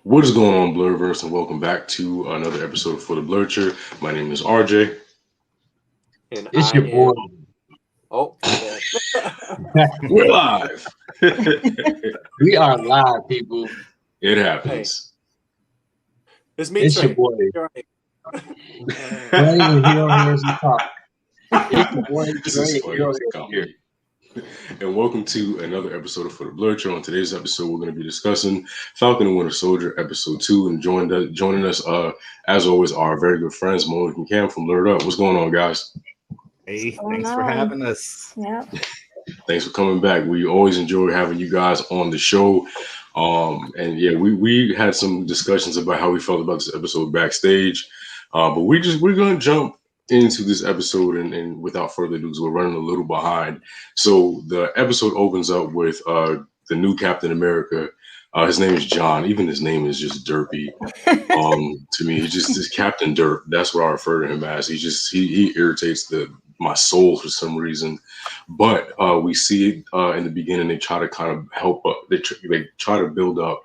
What is going on, Blurverse, and welcome back to another episode For the Blurcher. My name is RJ. And It's I your boy. am. Oh, my We're live. We are live, people. It happens. it's me, It's Trey. your boy. You're right. Trey and Hero Here's the talk. It's your boy This Trey is and funny. Hero It's Here's comedy. here. And welcome to another episode of For the Blurcher. On today's episode, we're going to be discussing Falcon and Winter Soldier, Episode 2. And joining us, as always, are very good friends, Monique and Cam from Blurred Up. What's going on, guys? Hey, going thanks for on? having us. Yeah. Thanks for coming back. We always enjoy having you guys on the show. And yeah, we had some discussions about how we felt about this episode backstage. But we're gonna jump into this episode and without further ado, because we're running a little behind. So the episode opens up with the new Captain America. His name is John. Even his name is just derpy. To me, he's just this Captain Derp. That's what I refer to him as. He irritates my soul for some reason. But we see in the beginning they try to kind of help up. They try to build up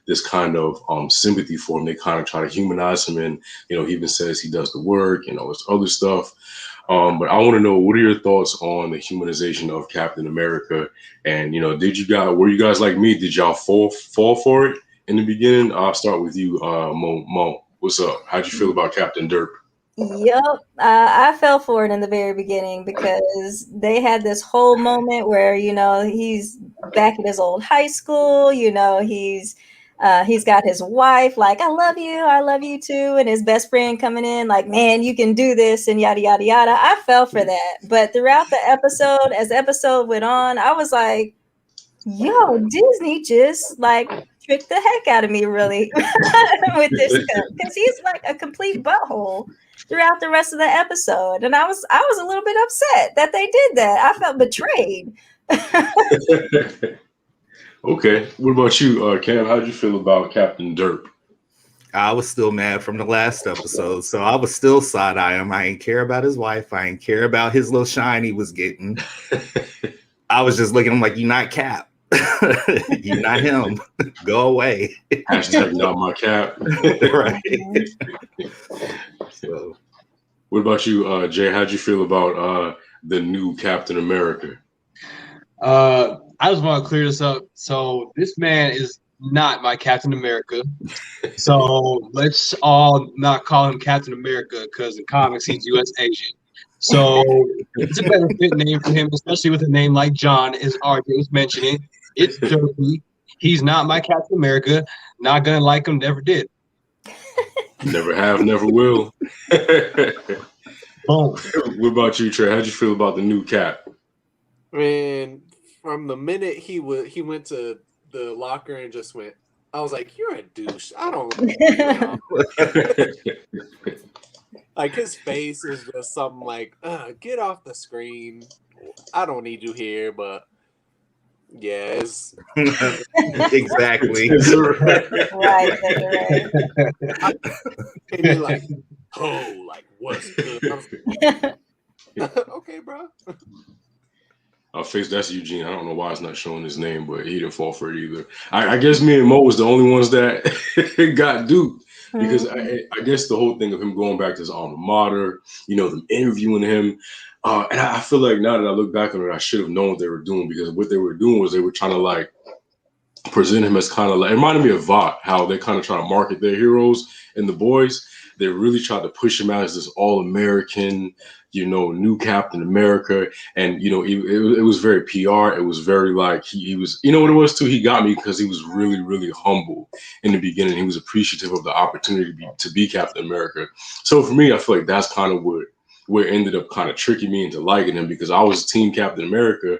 this kind of sympathy for him. They kind of try to humanize him, and he even says he does the work and all this other stuff. But I want to know, what are your thoughts on the humanization of Captain America? And were you guys like me? Did y'all fall for it in the beginning? I'll start with you, Mo. What's up? How'd you feel about Captain Derp? Yep. I fell for it in the very beginning because they had this whole moment where, he's back at his old high school, he's got his wife, like, I love you too. And his best friend coming in like, man, you can do this and yada, yada, yada. I fell for that. But throughout the episode, as the episode went on, I was like, yo, Disney just like tricked the heck out of me really with this because he's like a complete butthole throughout the rest of the episode. And I was a little bit upset that they did that. I felt betrayed. Okay. What about you, Cam? How'd you feel about Captain Derp? I was still mad from the last episode, so I was still side-eye him. I ain't care about his wife. I ain't care about his little shine he was getting. I was just looking at him like, you're not Cap. You're not him. Go away. Hashtag not my Cap. Right. So, What about you, Jay? How'd you feel about the new Captain America? I just want to clear this up. So this man is not my Captain America. So let's all not call him Captain America because in comics he's U.S. agent. So it's a better fit name for him, especially with a name like John, as RJ was mentioning. It's Derpy. He's not my Captain America. Not gonna like him. Never did. Never have, never will. Boom. What about you, Trey? How'd you feel about the new Cap? Man, from the minute he went to the locker and just went, I was like, you're a douche. I don't like his face is just something like, get off the screen. I don't need you here, but yeah, it's exactly. Right. and you're like, oh, like what's good? I was like, okay, bro. Face, that's Eugene. I don't know why it's not showing his name, but he didn't fall for it either. I guess me and Mo was the only ones that got duped because I guess the whole thing of him going back to his alma mater, them interviewing him. And I feel like now that I look back on it, I should have known what they were doing, because what they were doing was they were trying to like present him as kind of like, it reminded me of Vought, how they kind of try to market their heroes and the boys. They really tried to push him out as this all-American, new Captain America. And, it was very PR. It was very like he was, what it was too? He got me because he was really, really humble in the beginning. He was appreciative of the opportunity to be Captain America. So for me, I feel like that's kind of what ended up kind of tricking me into liking him, because I was Team Captain America,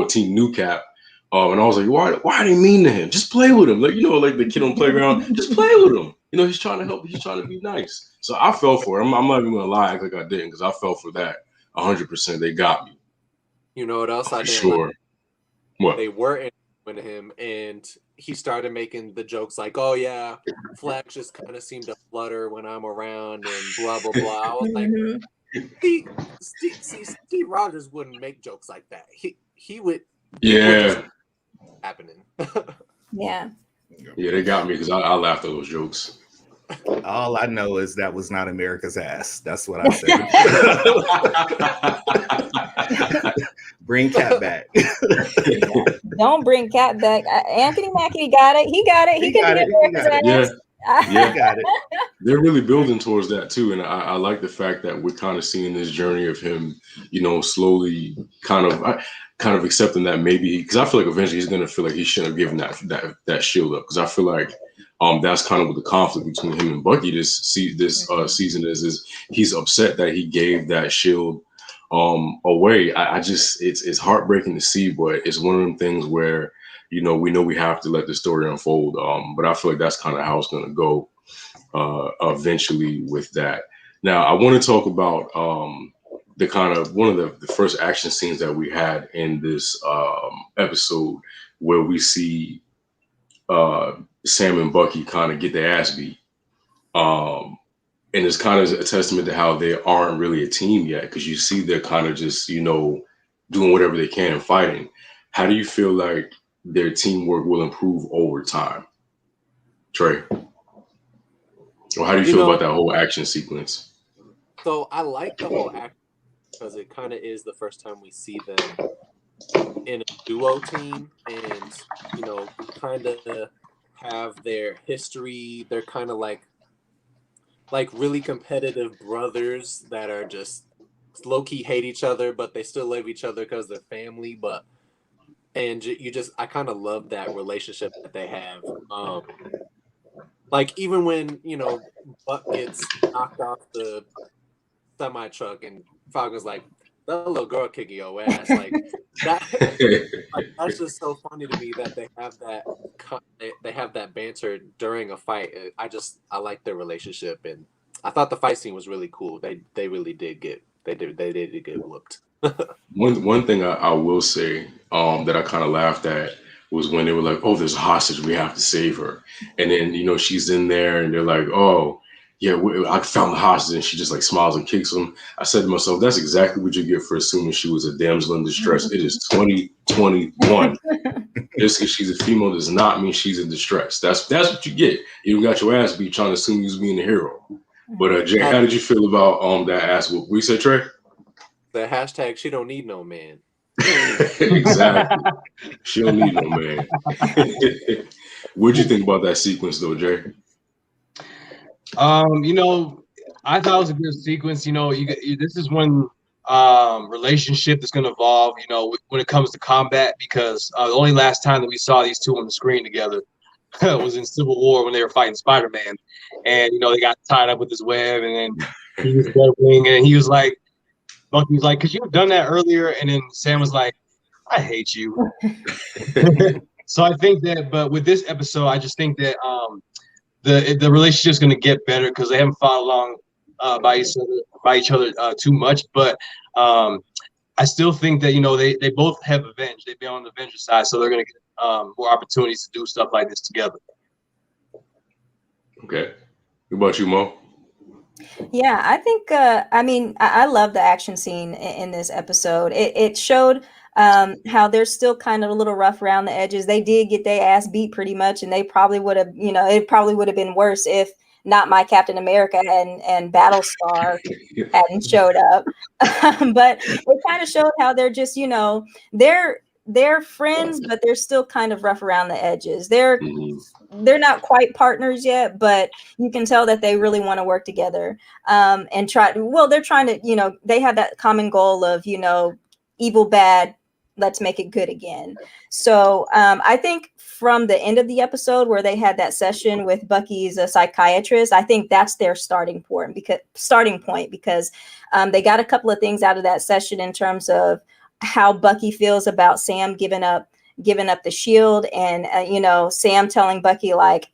Team New Cap. And I was like, why are they mean to him? Just play with him. Like, like the kid on the playground, just play with him. He's trying to help. He's trying to be nice. So I fell for it. I'm not even going to lie, act like I didn't, because I fell for that 100%. They got me. You know what else I didn't sure. like? What? They were into him, and he started making the jokes like, oh, yeah, Flex just kind of seemed to flutter when I'm around and blah, blah, blah. I was like, Steve Rogers wouldn't make jokes like that. He would. Yeah. Happening. Yeah. Yeah, they got me because I laughed at those jokes. All I know is that was not America's ass. That's what I said. Bring Cat back. Don't bring Cat back. Anthony Mackie got it. He got it. He can be America's ass. Yeah. Yeah, got it. They're really building towards that too, and I like the fact that we're kind of seeing this journey of him, slowly kind of accepting that maybe, because I feel like eventually he's going to feel like he shouldn't have given that shield up, because I feel like that's kind of what the conflict between him and Bucky this season is he's upset that he gave that shield away. I just it's heartbreaking to see, but it's one of them things where we know we have to let the story unfold. But I feel like that's kind of how it's going to go eventually with that. Now, I want to talk about the kind of one of the first action scenes that we had in this episode, where we see Sam and Bucky kind of get their ass beat. And it's kind of a testament to how they aren't really a team yet, because you see they're kind of just, doing whatever they can and fighting. How do you feel like their teamwork will improve over time, Trey? Or how do you feel about that whole action sequence? So I like the whole action because it kind of is the first time we see them in a duo team, and kind of have their history. They're kind of like really competitive brothers that are just low-key hate each other, but they still love each other because they're family. I kind of love that relationship that they have. Like even when Buck gets knocked off the semi truck and Falcon's like, that little girl kicking your ass, like that. That's just so funny to me that they have that banter during a fight. I like their relationship, and I thought the fight scene was really cool. They really did get whooped. One thing I will say that I kind of laughed at was when they were like, "Oh, there's a hostage, we have to save her," and then she's in there, and they're like, "Oh, yeah, I found the hostage," and she just like smiles and kicks him. I said to myself, "That's exactly what you get for assuming she was a damsel in distress." It is 2021. Just because she's a female does not mean she's in distress. That's what you get. You got your ass beat trying to assume you was being a hero. But Jay, how did you feel about that ass whoop? We said, Trey? The hashtag she don't need no man. Exactly. She don't need no man. What'd you think about that sequence though, Jay? I thought it was a good sequence. This is one relationship that's going to evolve, when it comes to combat, because the only last time that we saw these two on the screen together was in Civil War when they were fighting Spider-Man, and they got tied up with his web, and then he was wing, and he was like, Bucky was like, "Could you have done that earlier?" And then Sam was like, "I hate you." So I think that, but with this episode, I just think that the relationship is going to get better because they haven't fought along by each other too much. But I still think that they both have Avenged. They've been on the Avenger side, so they're going to get more opportunities to do stuff like this together. Okay. What about you, Mo? Yeah, I think, I love the action scene in this episode. It showed how they're still kind of a little rough around the edges. They did get their ass beat pretty much, and they probably would have, it probably would have been worse if not my Captain America and Battlestar hadn't showed up. But it kind of showed how they're just, they're friends, but they're still kind of rough around the edges. They're not quite partners yet, but you can tell that they really want to work together and they're trying to, they have that common goal of, evil, bad, let's make it good again. So I think from the end of the episode where they had that session with Bucky's psychiatrist, I think that's their starting point because they got a couple of things out of that session in terms of how Bucky feels about Sam giving up the shield, and Sam telling Bucky like,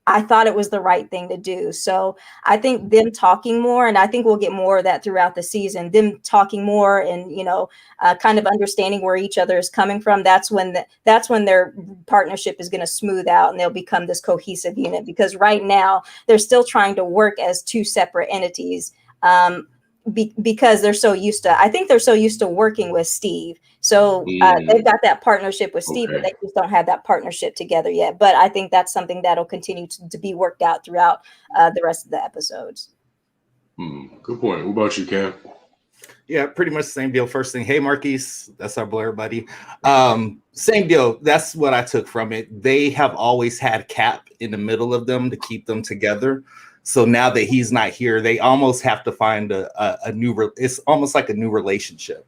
I thought it was the right thing to do. So I think them talking more, and I think we'll get more of that throughout the season, them talking more and kind of understanding where each other is coming from. That's when their partnership is going to smooth out and they'll become this cohesive unit, because right now they're still trying to work as two separate entities. because they're so used to, I think they're so used to working with Steve. So they've got that partnership with Steve, but they just don't have that partnership together yet. But I think that's something that'll continue to be worked out throughout the rest of the episodes. Good point. What about you, Cam? Yeah, pretty much the same deal. First thing, hey Marquise, that's our Blair buddy. Same deal. That's what I took from it. They have always had Cap in the middle of them to keep them together. So now that he's not here, they almost have to find a new. It's almost like a new relationship.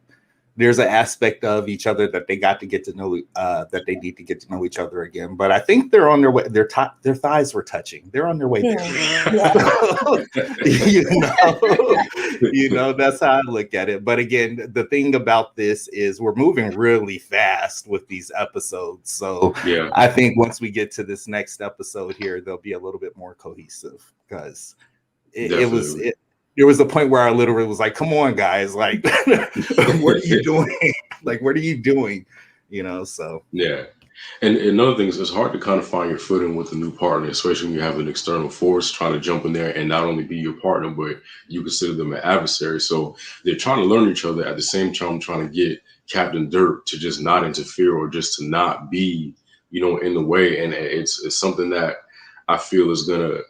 There's an aspect of each other that they got to get to know, that they need to get to know each other again. But I think they're on their way. Their thighs were touching. They're on their way there. You know, that's how I look at it. But again, the thing about this is we're moving really fast with these episodes. So yeah, I think once we get to this next episode here, they'll be a little bit more cohesive because there was a point where I literally was like, come on, guys, like, what are you doing? Like, what are you doing? You know, so. Yeah. And another thing is it's hard to kind of find your footing with a new partner, especially when you have an external force trying to jump in there and not only be your partner, but you consider them an adversary. So they're trying to learn each other at the same time, trying to get Captain Dirt to just not interfere or just to not be, you know, in the way. And it's something that I feel is going to,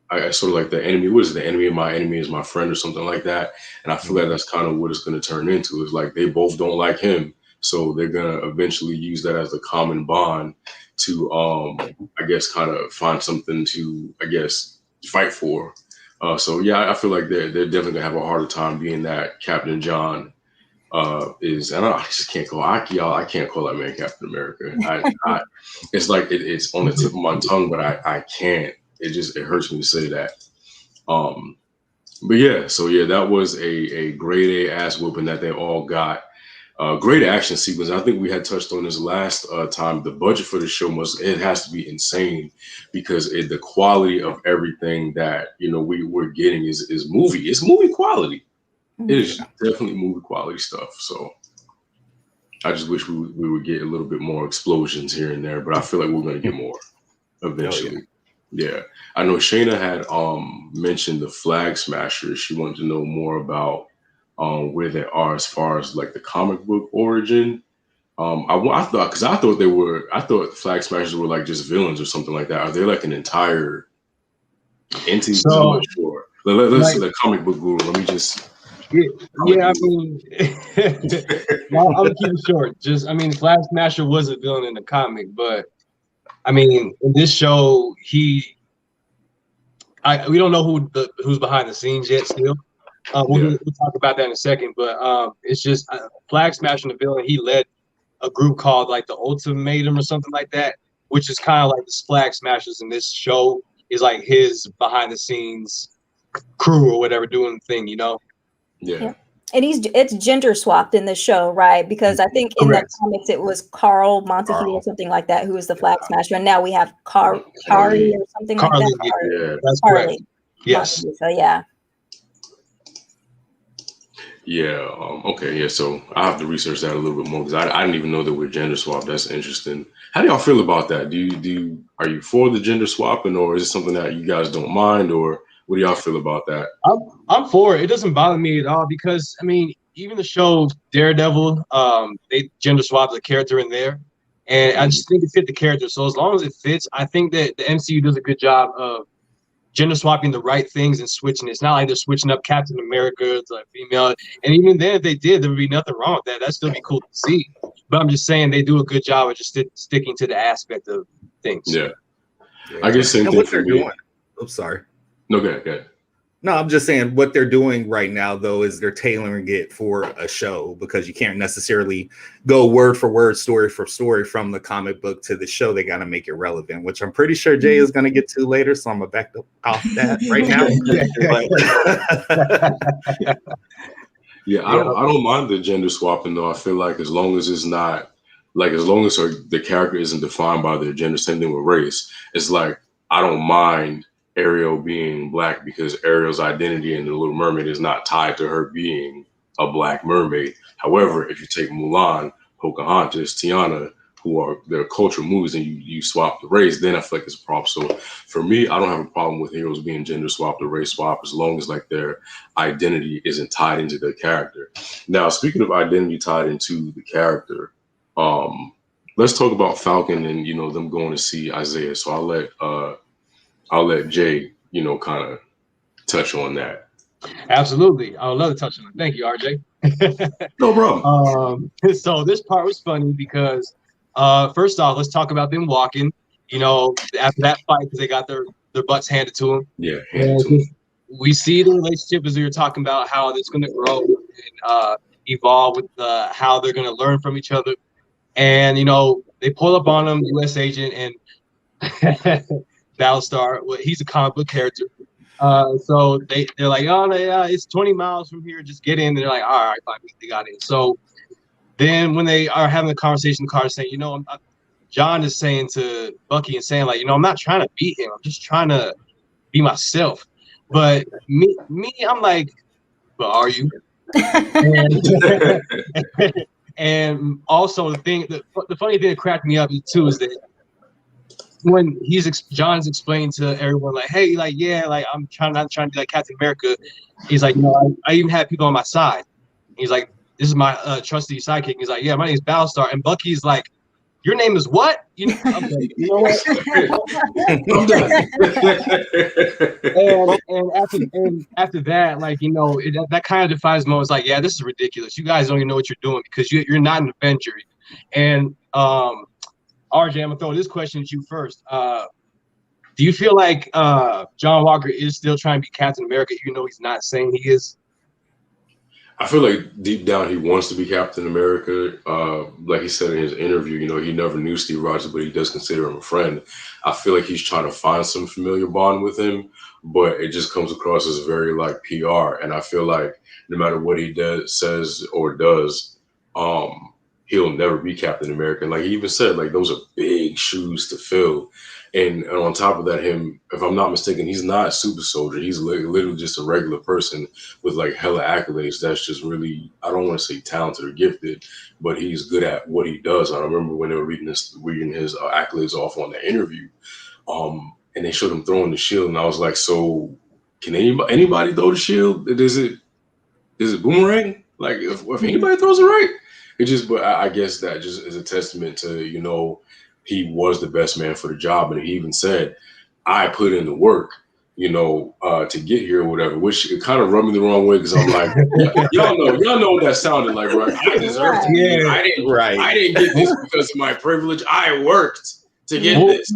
I sort of like the enemy. What is it? The enemy of my enemy is my friend, or something like that. And I feel like that's kind of what it's going to turn into. It's like they both don't like him, so they're going to eventually use that as a common bond to, I guess, kind of find something to, I guess, fight for. So yeah, I feel like they're definitely gonna have a harder time being that Captain John is, and I just can't call I can't call that man Captain America. It's like it's on the tip of my tongue, but I can't. It hurts me to say that. But yeah, so yeah, that was a grade A ass whooping that they all got. Great action sequence. I think we had touched on this last time. The budget for the show it has to be insane because the quality of everything that we're getting is movie quality. It is definitely movie quality stuff. So I just wish we would get a little bit more explosions here and there, but I feel like we're going to get more eventually. Yeah, I know Shayna had mentioned the Flag Smashers. She wanted to know more about where they are as far as like the comic book origin. I thought the Flag Smashers were like just villains or something like that. Are they like an entire entity? So, I'm not sure. Let's see the comic book guru. Let me just. Yeah, I mean, I'm gonna keep it short. Flag Smasher was a villain in the comic, but I mean, in this show, we don't know who's behind the scenes yet. Still, we'll talk about that in a second. But it's just Flag Smasher, the villain. He led a group called like the Ultimatum or something like that, which is kind of like the Flag Smashers in this show is like his behind the scenes crew or whatever doing the thing, Yeah. And it's gender swapped in the show, right? Because I think in the comics it was Carl Montague or something like that who was the Flag Smasher, and now we have Carly or something like that. Yeah, that's correct. Yes. So yeah. Yeah. Okay. Yeah. So I have to research that a little bit more because I didn't even know that we're gender swapped. That's interesting. How do y'all feel about that? Are you for the gender swapping, or is it something that you guys don't mind, or what do y'all feel about that? I'm for it. It doesn't bother me at all because, I mean, even the show Daredevil, they gender swapped the character in there. And I just think it fit the character. So as long as it fits, I think that the MCU does a good job of gender swapping the right things and switching it. It's not like they're switching up Captain America to a female. And even then, if they did, there would be nothing wrong with that. That'd still be cool to see. But I'm just saying they do a good job of just sticking to the aspect of things. Yeah. I guess same thing what for they're me. doing. I'm sorry. No, go ahead. No, I'm just saying what they're doing right now, though, is they're tailoring it for a show because you can't necessarily go word for word, story for story from the comic book to the show. They got to make it relevant, which I'm pretty sure Jay is going to get to later. So I'm going to back off that right now. Yeah, I don't mind the gender swapping, though. I feel like as long as it's not like as long as the character isn't defined by their gender, same thing with race. It's like I don't mind Ariel being black because Ariel's identity in The Little Mermaid is not tied to her being a black mermaid. However, if you take Mulan, Pocahontas, Tiana, who are their cultural movies and you swap the race, then I feel like it's a problem. So for me, I don't have a problem with heroes being gender swapped or race swap as long as like their identity isn't tied into their character. Now, speaking of identity tied into the character, let's talk about Falcon and them going to see Isaiah. So I'll let Jay kind of touch on that. Absolutely. I would love to touch on it. Thank you, RJ. No problem. So this part was funny because first off, let's talk about them walking, after that fight because they got their butts handed to them. Yeah, handed to them. We see the relationship as we were talking about how it's going to grow and evolve with how they're going to learn from each other. And, they pull up on him, U.S. agent and Battlestar. Well, he's a comic book character. So they're like, oh, yeah, it's 20 miles from here. Just get in. They're like, all right, fine. They got in. So then when they are having a conversation, Carter's saying, John is saying to Bucky and saying like, I'm not trying to beat him. I'm just trying to be myself. But me, I'm like, but are you? And also the funny thing that cracked me up too is that when John's explaining to everyone like, hey, like, yeah, like I'm not trying to be like Captain America. He's like, I even had people on my side. He's like, this is my trusty sidekick. He's like, yeah, my name is Battlestar. And Bucky's like, your name is what? I'm like, you know what? I'm done. and after that, like, that kind of defies moments like, yeah, this is ridiculous. You guys don't even know what you're doing because you're not an Avenger. And RJ, I'm gonna throw this question at you first. Do you feel like John Walker is still trying to be Captain America, even though he's not saying he is? I feel like deep down he wants to be Captain America. Like he said in his interview, he never knew Steve Rogers, but he does consider him a friend. I feel like he's trying to find some familiar bond with him, but it just comes across as very like PR. And I feel like no matter what he says or does, he'll never be Captain America. And like he even said, like those are big shoes to fill. And on top of that, if I'm not mistaken, he's not a super soldier. He's literally just a regular person with like hella accolades. That's just really, I don't want to say talented or gifted, but he's good at what he does. I remember when they were reading his accolades off on the interview, and they showed him throwing the shield, and I was like, so can anybody throw the shield? Is it boomerang? Like if anybody throws it right, but I guess that just is a testament to he was the best man for the job. And he even said, I put in the work, to get here or whatever, which it kind of rubbed me the wrong way because I'm like, y'all know what that sounded like, right? I deserve to be here. I didn't get this because of my privilege. I worked to get this.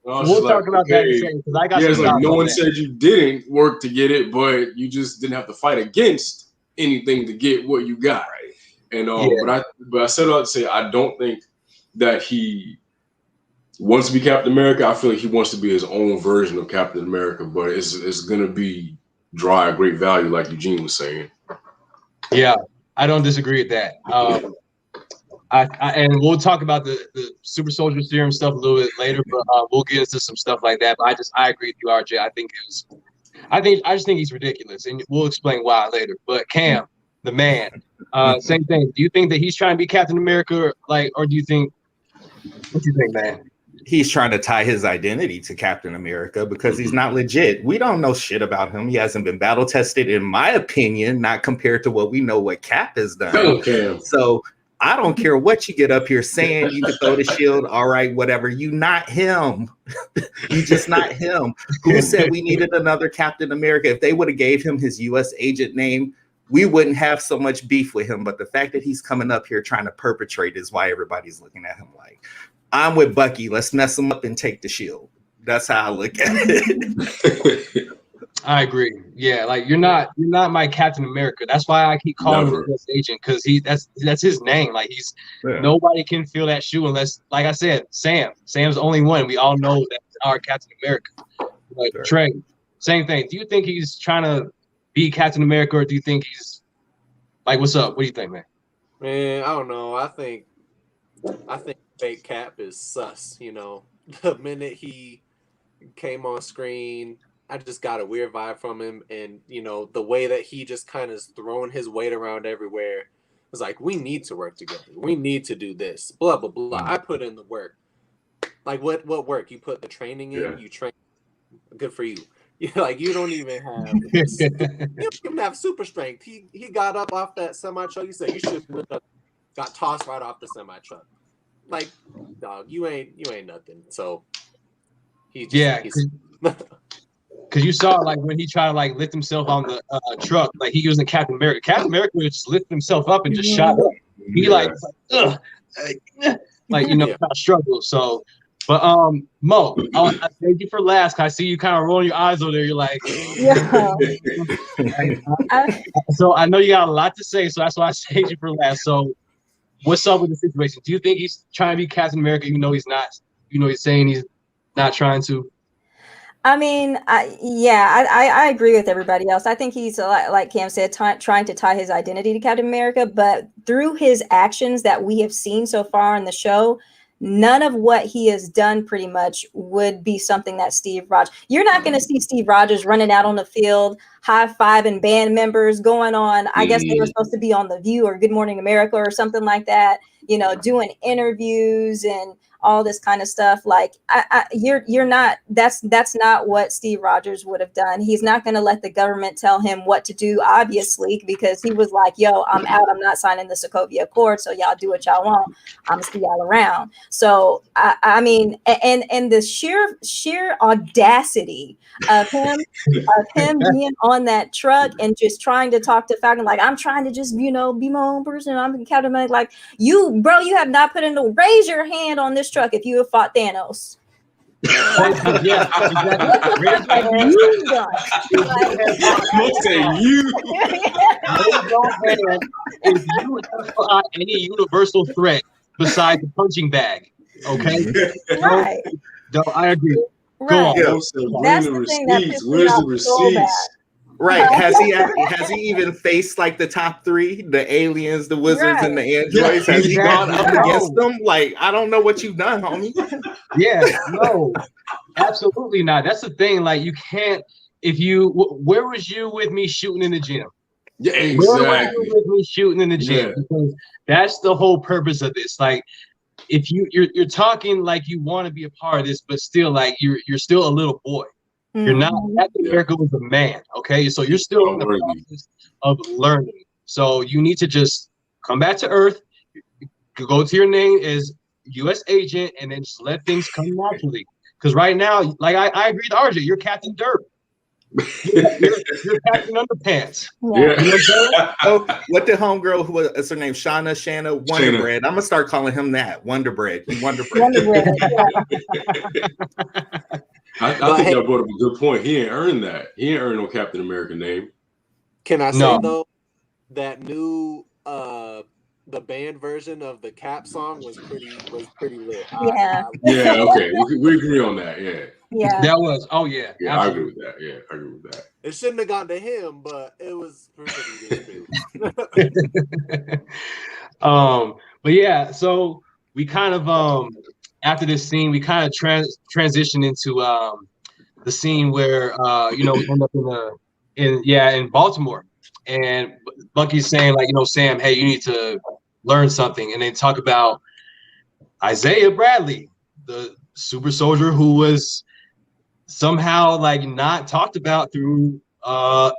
We'll talk about that in a second because I got it's like no one said you didn't work to get it, but you just didn't have to fight against anything to get what you got. Right. And but I said all to say I don't think that he wants to be Captain America. I feel like he wants to be his own version of Captain America, but it's gonna be dry, great value, like Eugene was saying. Yeah, I don't disagree with that. And we'll talk about the super soldier serum stuff a little bit later, but we'll get into some stuff like that. But I agree with you, RJ. I just think he's ridiculous, and we'll explain why later. But Cam, the man, same thing. Do you think that he's trying to be Captain America, or do you think? What do you think, man? He's trying to tie his identity to Captain America because he's not legit. We don't know shit about him. He hasn't been battle tested, in my opinion, not compared to what we know what Cap has done. Okay. So I don't care what you get up here saying. You can throw the shield. All right, whatever. You not him. You just not him. Who said we needed another Captain America? If they would have gave him his U.S. agent name, we wouldn't have so much beef with him. But the fact that he's coming up here trying to perpetrate is why everybody's looking at him like, I'm with Bucky. Let's mess him up and take the shield. That's how I look at it. I agree. Yeah, like you're not my Captain America. That's why I keep calling him U.S. agent because that's his name. Like nobody can fill that shoe unless, like I said, Sam's the only one. We all know that's our Captain America. Like sure. Trey, same thing. Do you think he's trying to be Captain America, or do you think he's like, what's up? What do you think, man? Man, I don't know. I think fake Cap is sus. The minute he came on screen, I just got a weird vibe from him, and the way that he just kind of thrown his weight around everywhere. was like, we need to work together. We need to do this. Blah blah blah. I put in the work. Like what work? You put the training in. You train. Good for you. Like you don't even have. You don't even have super strength. He got up off that semi truck. You said you should have got tossed right off the semi truck. Like, dog, you ain't nothing. So he just, because you saw like when he tried to like lift himself on the truck, like he was in Captain America. Captain America would just lift himself up and just shot up. He like struggle. So, but Mo, I thank you for last. I see you kind of rolling your eyes over there. You're like, so I know you got a lot to say, so that's why I saved you for last. So, what's up with the situation? Do you think he's trying to be Captain America, even though he's not? He's saying he's not trying to. I mean, I agree with everybody else. I think he's, like Cam said, trying to tie his identity to Captain America, but through his actions that we have seen so far in the show, none of what he has done pretty much would be something that Steve Rogers. You're not going to see Steve Rogers running out on the field, high-fiving band members, going on, I guess they were supposed to be on The View or Good Morning America or something like that, doing interviews and all this kind of stuff. Like you're not, that's not what Steve Rogers would have done. He's not going to let the government tell him what to do, obviously, because he was like, yo, I'm out. I'm not signing the Sokovia Accord. So y'all do what y'all want. I'm gonna see y'all around. So I mean, and the sheer audacity of him being on that truck and just trying to talk to Falcon, like, I'm trying to just, be my own person. I'm Captain America. Like, you have not put in the, raise your hand on this truck if you have fought Thanos. Yeah, exactly. You've done. If you have fought any universal threat besides the punching bag, okay? Right. No, I agree. Right. Go on. That's the thing that pisses me off so bad. Right. Has he even faced like the top three, the aliens, the wizards, and the androids? Has he gone up against them? Like, I don't know what you've done, homie. Yeah, no, absolutely not. That's the thing. Like, you can't, where was you with me shooting in the gym? Yeah, exactly. Where was you with me shooting in the gym? Because that's the whole purpose of this. Like, if you're talking like you want to be a part of this, but still like you're still a little boy. You're not. Captain America was a man, okay? So you're still in the process of learning. So you need to just come back to Earth, go to your name as U.S. agent, and then just let things come naturally. Because right now, like I agree with RJ, you're Captain Dirt. You're Captain Underpants. Yeah. Oh, what the homegirl who was her name? Shanna Wonder Bread. I'm gonna start calling him that. Wonder Bread. Wonder Bread. I think y'all brought up a good point. He ain't earned that. He ain't earned no Captain America name. Can I say though that new the band version of the Cap song was pretty lit. Yeah. Okay. We agree on that. Yeah. That was. Oh yeah. Yeah, I agree with that. Yeah, I agree with that. It shouldn't have gone to him, but it was pretty good. But yeah, so we kind of after this scene, we kind of transition into the scene where we end up in Baltimore, and Bucky's saying like, Sam, hey, you need to learn something, and they talk about Isaiah Bradley, the super soldier who was somehow like not talked about through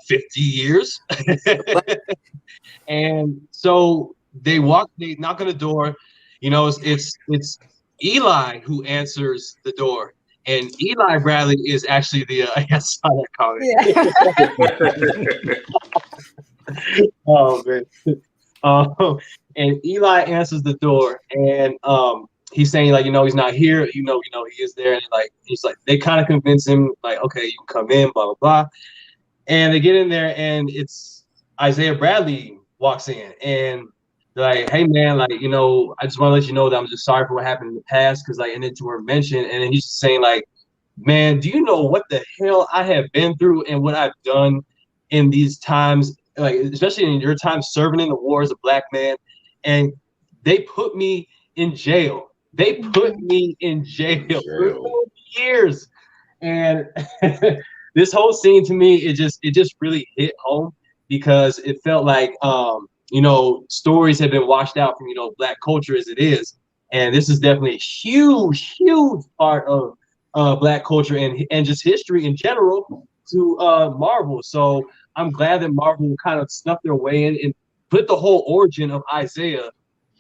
50 years. And so they knock on the door. It's Eli who answers the door, and Eli Bradley is actually the I saw that comment. Oh man. And Eli answers the door, and he's saying like, he's not here, he is there, and he's like they kind of convince him like, okay, you can come in, blah blah blah. And they get in there, and it's Isaiah Bradley walks in, and they're like, hey man, like, I just want to let you know that I'm just sorry for what happened in the past, because like, and then to her mention, and then he's just saying like, man, do you know what the hell I have been through and what I've done in these times, like especially in your time serving in the war as a black man, and they put me in jail. They put me in jail for 4 years, and this whole scene to me, it just really hit home, because it felt like stories have been washed out from, Black culture as it is. And this is definitely a huge, huge part of Black culture and just history in general to Marvel. So I'm glad that Marvel kind of snuck their way in and put the whole origin of Isaiah,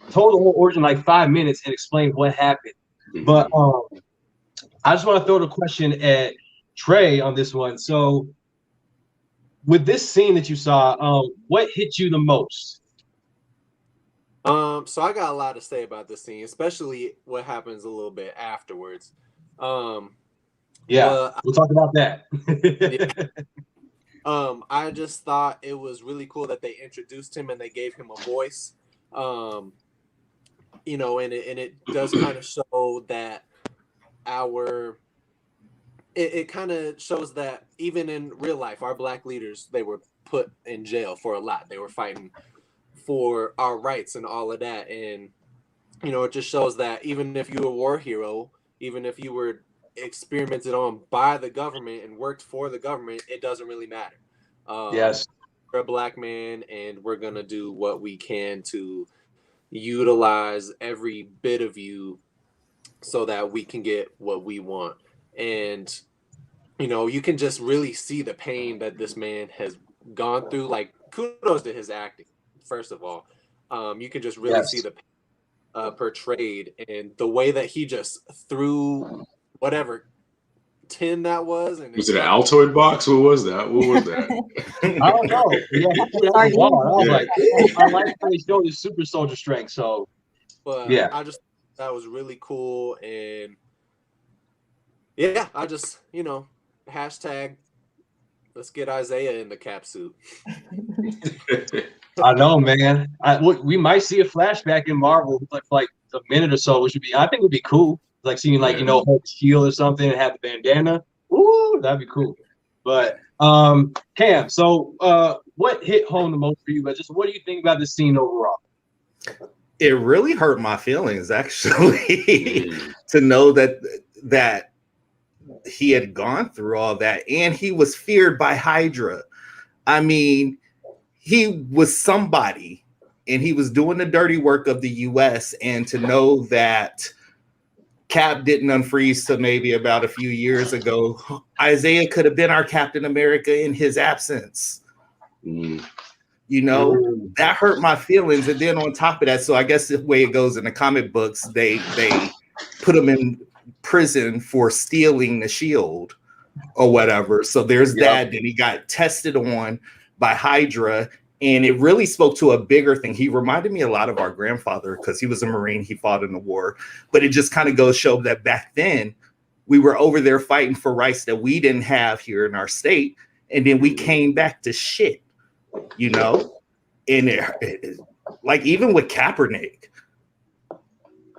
told the whole origin like 5 minutes and explained what happened. But I just want to throw the question at Trey on this one. So with this scene that you saw, what hit you the most? So I got a lot to say about this scene, especially what happens a little bit afterwards. We'll talk about that. I just thought it was really cool that they introduced him and they gave him a voice. And it does kind of show that it kind of shows that even in real life, our Black leaders, they were put in jail for a lot. They were fighting for our rights and all of that. And, it just shows that even if you were a war hero, even if you were experimented on by the government and worked for the government, it doesn't really matter. Yes. We're a Black man and we're going to do what we can to utilize every bit of you so that we can get what we want. And, you can just really see the pain that this man has gone through. Like, kudos to his acting, first of all. You can just really see the pain portrayed, and the way that he just threw whatever tin that was. And was it an Altoid box? What was that? I don't know. Yeah, I was like, I like how they showed his super soldier strength. So, I just that was really cool. And I just, hashtag let's get Isaiah in the cap suit. I know, man. We might see a flashback in Marvel for like a minute or so, which I think would be cool. Like seeing Hulk shield or something and have the bandana. Ooh, that'd be cool. But Cam, so what hit home the most for you? But just what do you think about this scene overall? It really hurt my feelings, actually, to know that he had gone through all that and he was feared by Hydra. I mean, he was somebody and he was doing the dirty work of the US, and to know that Cap didn't unfreeze till maybe about a few years ago, Isaiah could have been our Captain America in his absence. That hurt my feelings. And then on top of that, so I guess the way it goes in the comic books, they put him in prison for stealing the shield or whatever. So there's that. Then he got tested on by Hydra, and it really spoke to a bigger thing. He reminded me a lot of our grandfather because he was a Marine. He fought in the war, but it just kind of goes show that back then we were over there fighting for rights that we didn't have here in our state, and then we came back to shit, and it like even with Kaepernick.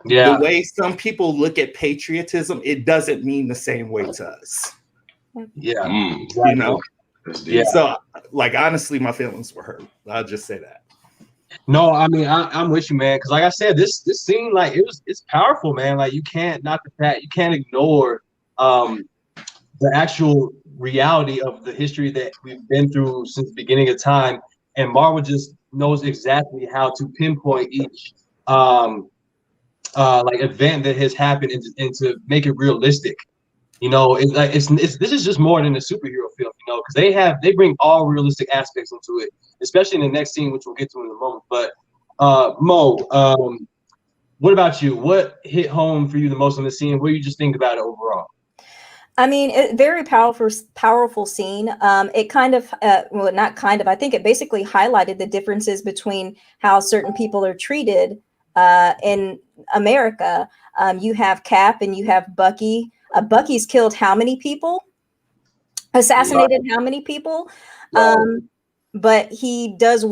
The way some people look at patriotism, it doesn't mean the same way to us. So, like, honestly, my feelings were hurt. I'll just say that. No, I mean, I'm with you, man. Because, like I said, this scene, like, it's powerful, man. Like, you can't ignore the actual reality of the history that we've been through since the beginning of time. And Marvel just knows exactly how to pinpoint each event that has happened and to make it realistic. This is just more than a superhero film, because they bring all realistic aspects into it, especially in the next scene, which we'll get to in a moment. But Mo, what about you? What hit home for you the most on the scene? What do you just think about it overall? I mean, very powerful scene. It kind of, not kind of, I think it basically highlighted the differences between how certain people are treated in America. You have Cap and you have Bucky. Bucky's killed how many people? Assassinated how many people? But he does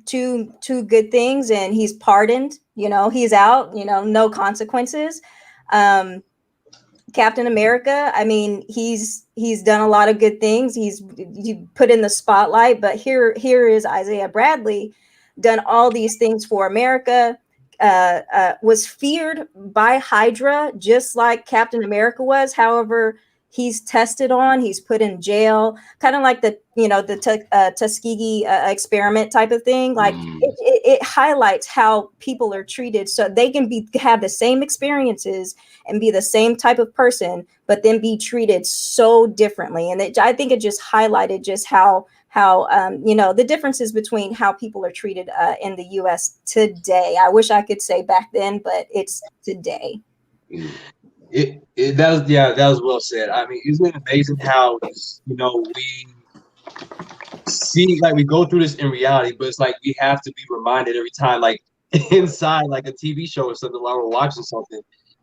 two good things and he's pardoned. He's out. No consequences. Captain America, I mean, he's done a lot of good things. He's put in the spotlight, but here is Isaiah Bradley, done all these things for America, was feared by Hydra just like Captain America was. However, he's tested on, he's put in jail, kind of like the Tuskegee experiment type of thing. Like it highlights how people are treated, so they can have the same experiences and be the same type of person, but then be treated so differently. And I think it just highlighted just how the differences between how people are treated in the U.S. today. I wish I could say back then, but it's today. That was well said. I mean, isn't it amazing how we see, like, we go through this in reality, but it's like we have to be reminded every time, like inside like a TV show or something, while we're watching something,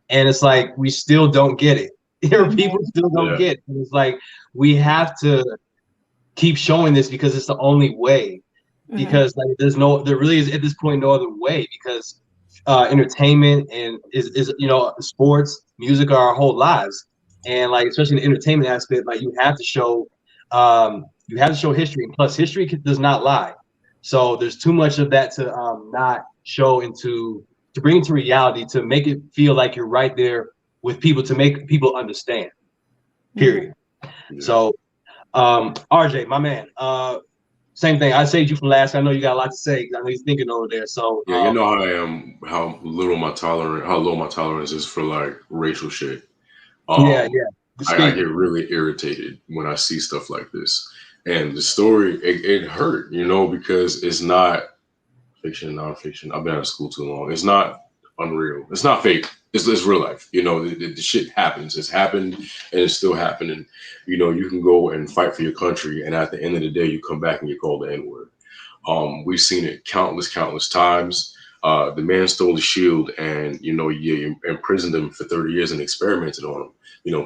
and it's like we still don't get it. People still don't get it. And it's like we have to keep showing this because it's the only way. Because like there really is at this point no other way, because entertainment and is sports, music are our whole lives, and like especially in the entertainment aspect, like you have to show history, and plus history does not lie. So there's too much of that to not show to bring into reality, to make it feel like you're right there with people, to make people understand. Period. So RJ, my man, same thing. I saved you from last. I know you got a lot to say. I know you're thinking over there. So yeah, you know how I am, how low my tolerance is for like racial shit. I get really irritated when I see stuff like this. And the story, it hurt, because it's not fiction, nonfiction. I've been out of school too long. It's not unreal. It's not fake. It's real life. The shit happens. It's happened, and it's still happening. You can go and fight for your country, and at the end of the day, you come back and get called the N-word. We've seen it countless times. The man stole the shield, and you imprisoned him for 30 years and experimented on him.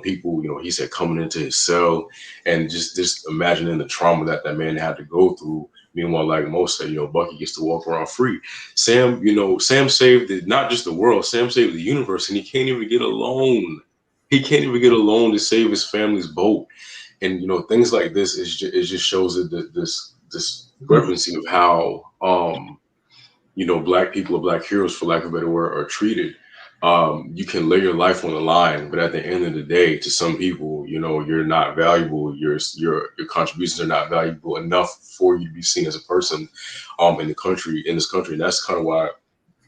People, he said, coming into his cell, and just imagining the trauma that man had to go through. Meanwhile, like Mo said, Bucky gets to walk around free. Sam saved not just the world, Sam saved the universe, and he can't even get a loan. He can't even get a loan to save his family's boat. And things like this it just shows that this discrepancy of how Black people or Black heroes, for lack of a better word, are treated. You can lay your life on the line, but at the end of the day, to some people, you're not valuable. Your contributions are not valuable enough for you to be seen as a person in this country. And that's kind of why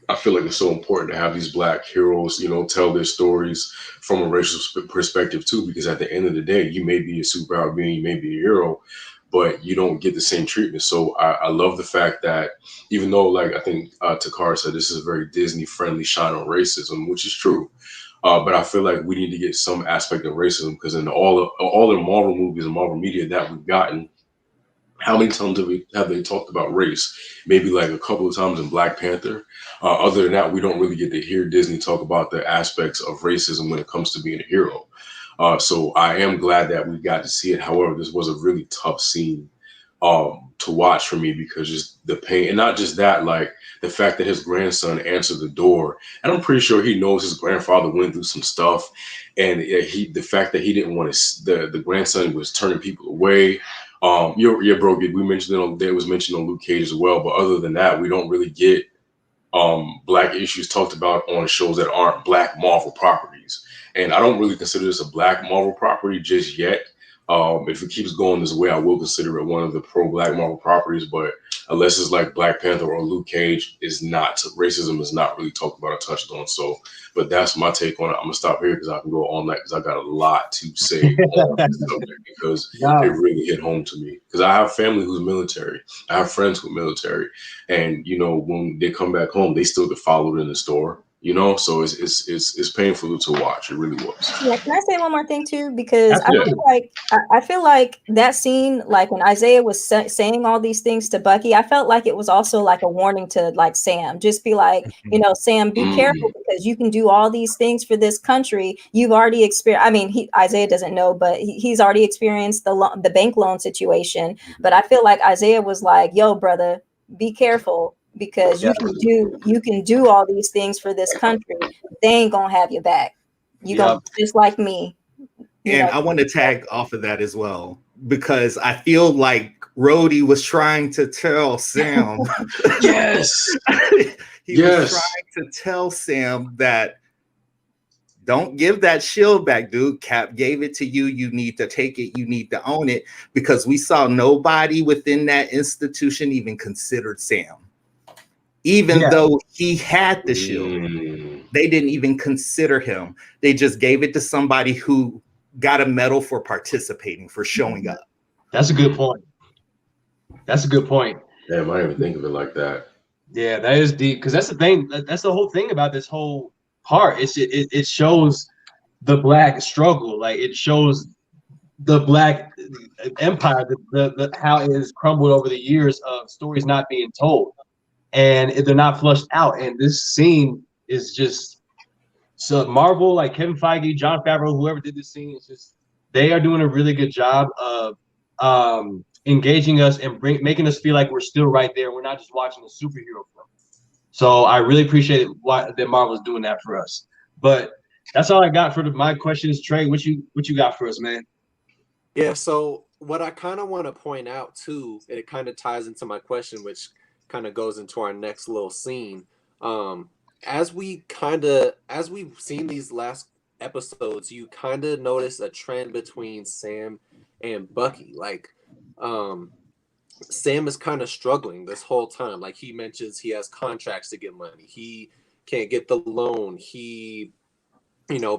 I feel like it's so important to have these Black heroes, tell their stories from a racial perspective too, because at the end of the day, you may be a superpower being, you may be a hero, but you don't get the same treatment. So I love the fact that even though, like I think Takara said, this is a very Disney-friendly shine on racism, which is true. But I feel like we need to get some aspect of racism, because in all the Marvel movies and Marvel media that we've gotten, how many times have they talked about race? Maybe like a couple of times in Black Panther. Other than that, we don't really get to hear Disney talk about the aspects of racism when it comes to being a hero. So I am glad that we got to see it. However, this was a really tough scene to watch for me, because just the pain, and not just that, like the fact that his grandson answered the door, and I'm pretty sure he knows his grandfather went through some stuff, and the fact that he didn't want to, the grandson was turning people away. Bro, we mentioned it was mentioned on Luke Cage as well, but other than that, we don't really get Black issues talked about on shows that aren't Black Marvel properties. And I don't really consider this a Black Marvel property just yet. If it keeps going this way, I will consider it one of the pro-Black Marvel properties. But unless it's like Black Panther or Luke Cage, racism is not really talked about or touched on. So, but that's my take on it. I'm gonna stop here because I can go all night, because I got a lot to say on this subject, because it really hit home to me. Because I have family who's military, I have friends who are military, and when they come back home, they still get followed in the store. So it's painful to watch. It really was. Yeah, can I say one more thing too? Because I feel like that scene, like when Isaiah was saying all these things to Bucky, I felt like it was also like a warning to like Sam. Just be like, Sam, be careful, because you can do all these things for this country. You've already experienced. I mean, Isaiah doesn't know, but he's already experienced the bank loan situation. But I feel like Isaiah was like, "Yo, brother, be careful." Because you can do all these things for this country. They ain't gonna have your back. You gonna just like me. And I want to tag off of that as well, because I feel like Rhodey was trying to tell Sam. Yes. He was trying to tell Sam that Don't give that shield back, dude. Cap gave it to you. You need to take it. You need to own it, because we saw nobody within that institution even considered Sam. Even though he had the shield, they didn't even consider him. They just gave it to somebody who got a medal for participating, for showing up. That's a good point. That's a good point. Damn, I didn't even think of it like that. Yeah, that is deep, because that's the thing. That's the whole thing about this whole part. It shows the Black struggle. Like, it shows the Black empire, the how it has crumbled over the years of stories not being told, and they're not flushed out. And this scene is just, so Marvel, like Kevin Feige, Jon Favreau, whoever did this scene, it's just, they are doing a really good job of engaging us and making us feel like we're still right there. We're not just watching a superhero film. So I really appreciate that Marvel's doing that for us. But that's all I got for my questions. Trey, what you got for us, man? Yeah, so what I kind of want to point out too, it kind of ties into my question, which kind of goes into our next little scene. As we've seen these last episodes, you kind of notice a trend between Sam and Bucky. Like, Sam is kind of struggling this whole time. Like, he mentions he has contracts to get money. He can't get the loan.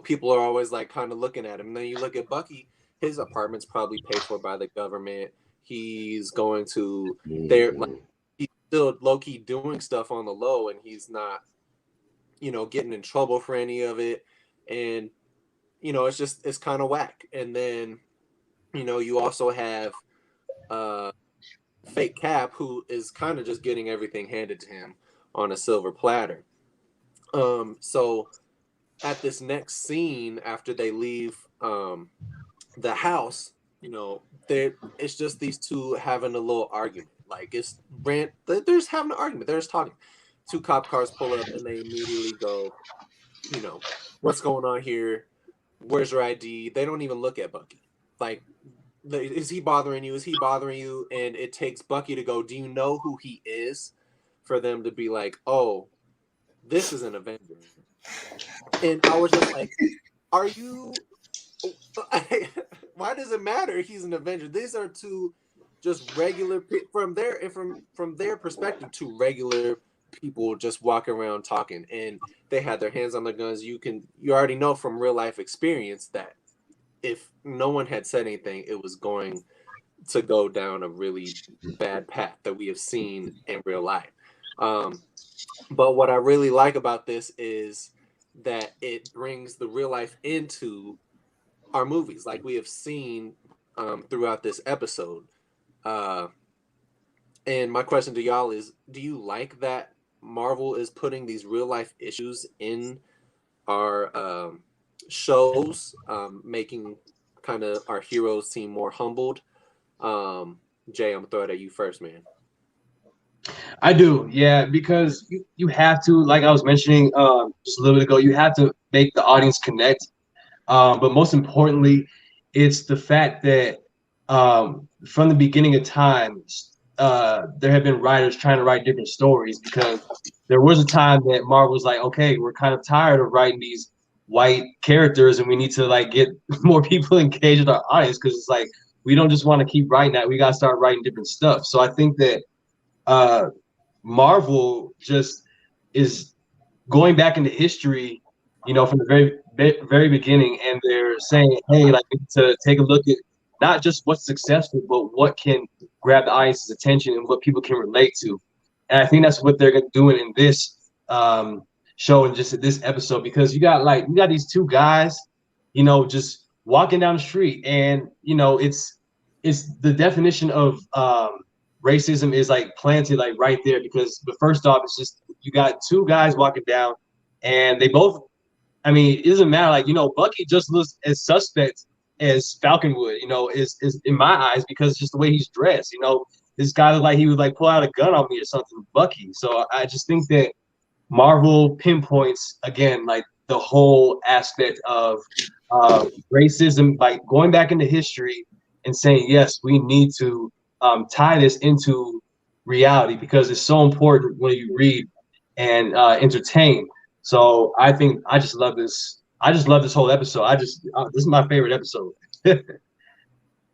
People are always like kind of looking at him. And then you look at Bucky, his apartment's probably paid for by the government. He's going to he's still low-key doing stuff on the low, and he's not, getting in trouble for any of it. And, it's kind of whack. And then, you also have fake Cap, who is kind of just getting everything handed to him on a silver platter. So at this next scene, after they leave the house, it's just these two having a little argument. Like, they're just having an argument. They're just talking. Two cop cars pull up and they immediately go, what's going on here? Where's your ID? They don't even look at Bucky. Like, is he bothering you? Is he bothering you? And it takes Bucky to go, do you know who he is? For them to be like, oh, this is an Avenger. And I was just like, are you... Why does it matter he's an Avenger? These are two just regular, from their perspective, two regular people just walking around talking, and they had their hands on their guns. You already know from real life experience that if no one had said anything, it was going to go down a really bad path that we have seen in real life. But what I really like about this is that it brings the real life into our movies, like we have seen throughout this episode. And my question to y'all is, do you like that Marvel is putting these real life issues in our shows, making kind of our heroes seem more humbled? Jay, I'm gonna throw it at you first, man. I do, yeah, because you have to, like I was mentioning just a little bit ago, you have to make the audience connect. But most importantly, it's the fact that from the beginning of time, there have been writers trying to write different stories, because there was a time that Marvel was like, okay, we're kind of tired of writing these white characters, and we need to like get more people engaged with our audience, because it's like we don't just want to keep writing that. We got to start writing different stuff. So I think that Marvel just is going back into history, from the very beginning, and they're saying, hey, like, we need to take a look at not just what's successful, but what can grab the audience's attention and what people can relate to. And I think that's what they're doing in this show and just this episode, because you got these two guys, just walking down the street, and it's the definition of racism is like planted like right there, because but first off, it's just you got two guys walking down, and they both, I mean, it doesn't matter. Like, Bucky just looks as suspect as Falcon would, is in my eyes, because it's just the way he's dressed. This guy looked like he would like pull out a gun on me or something, Bucky. So I just think that Marvel pinpoints again like the whole aspect of racism, like going back into history and saying, yes, we need to tie this into reality, because it's so important when you read and entertain. So I think I just love this. I just love this whole episode. This is my favorite episode.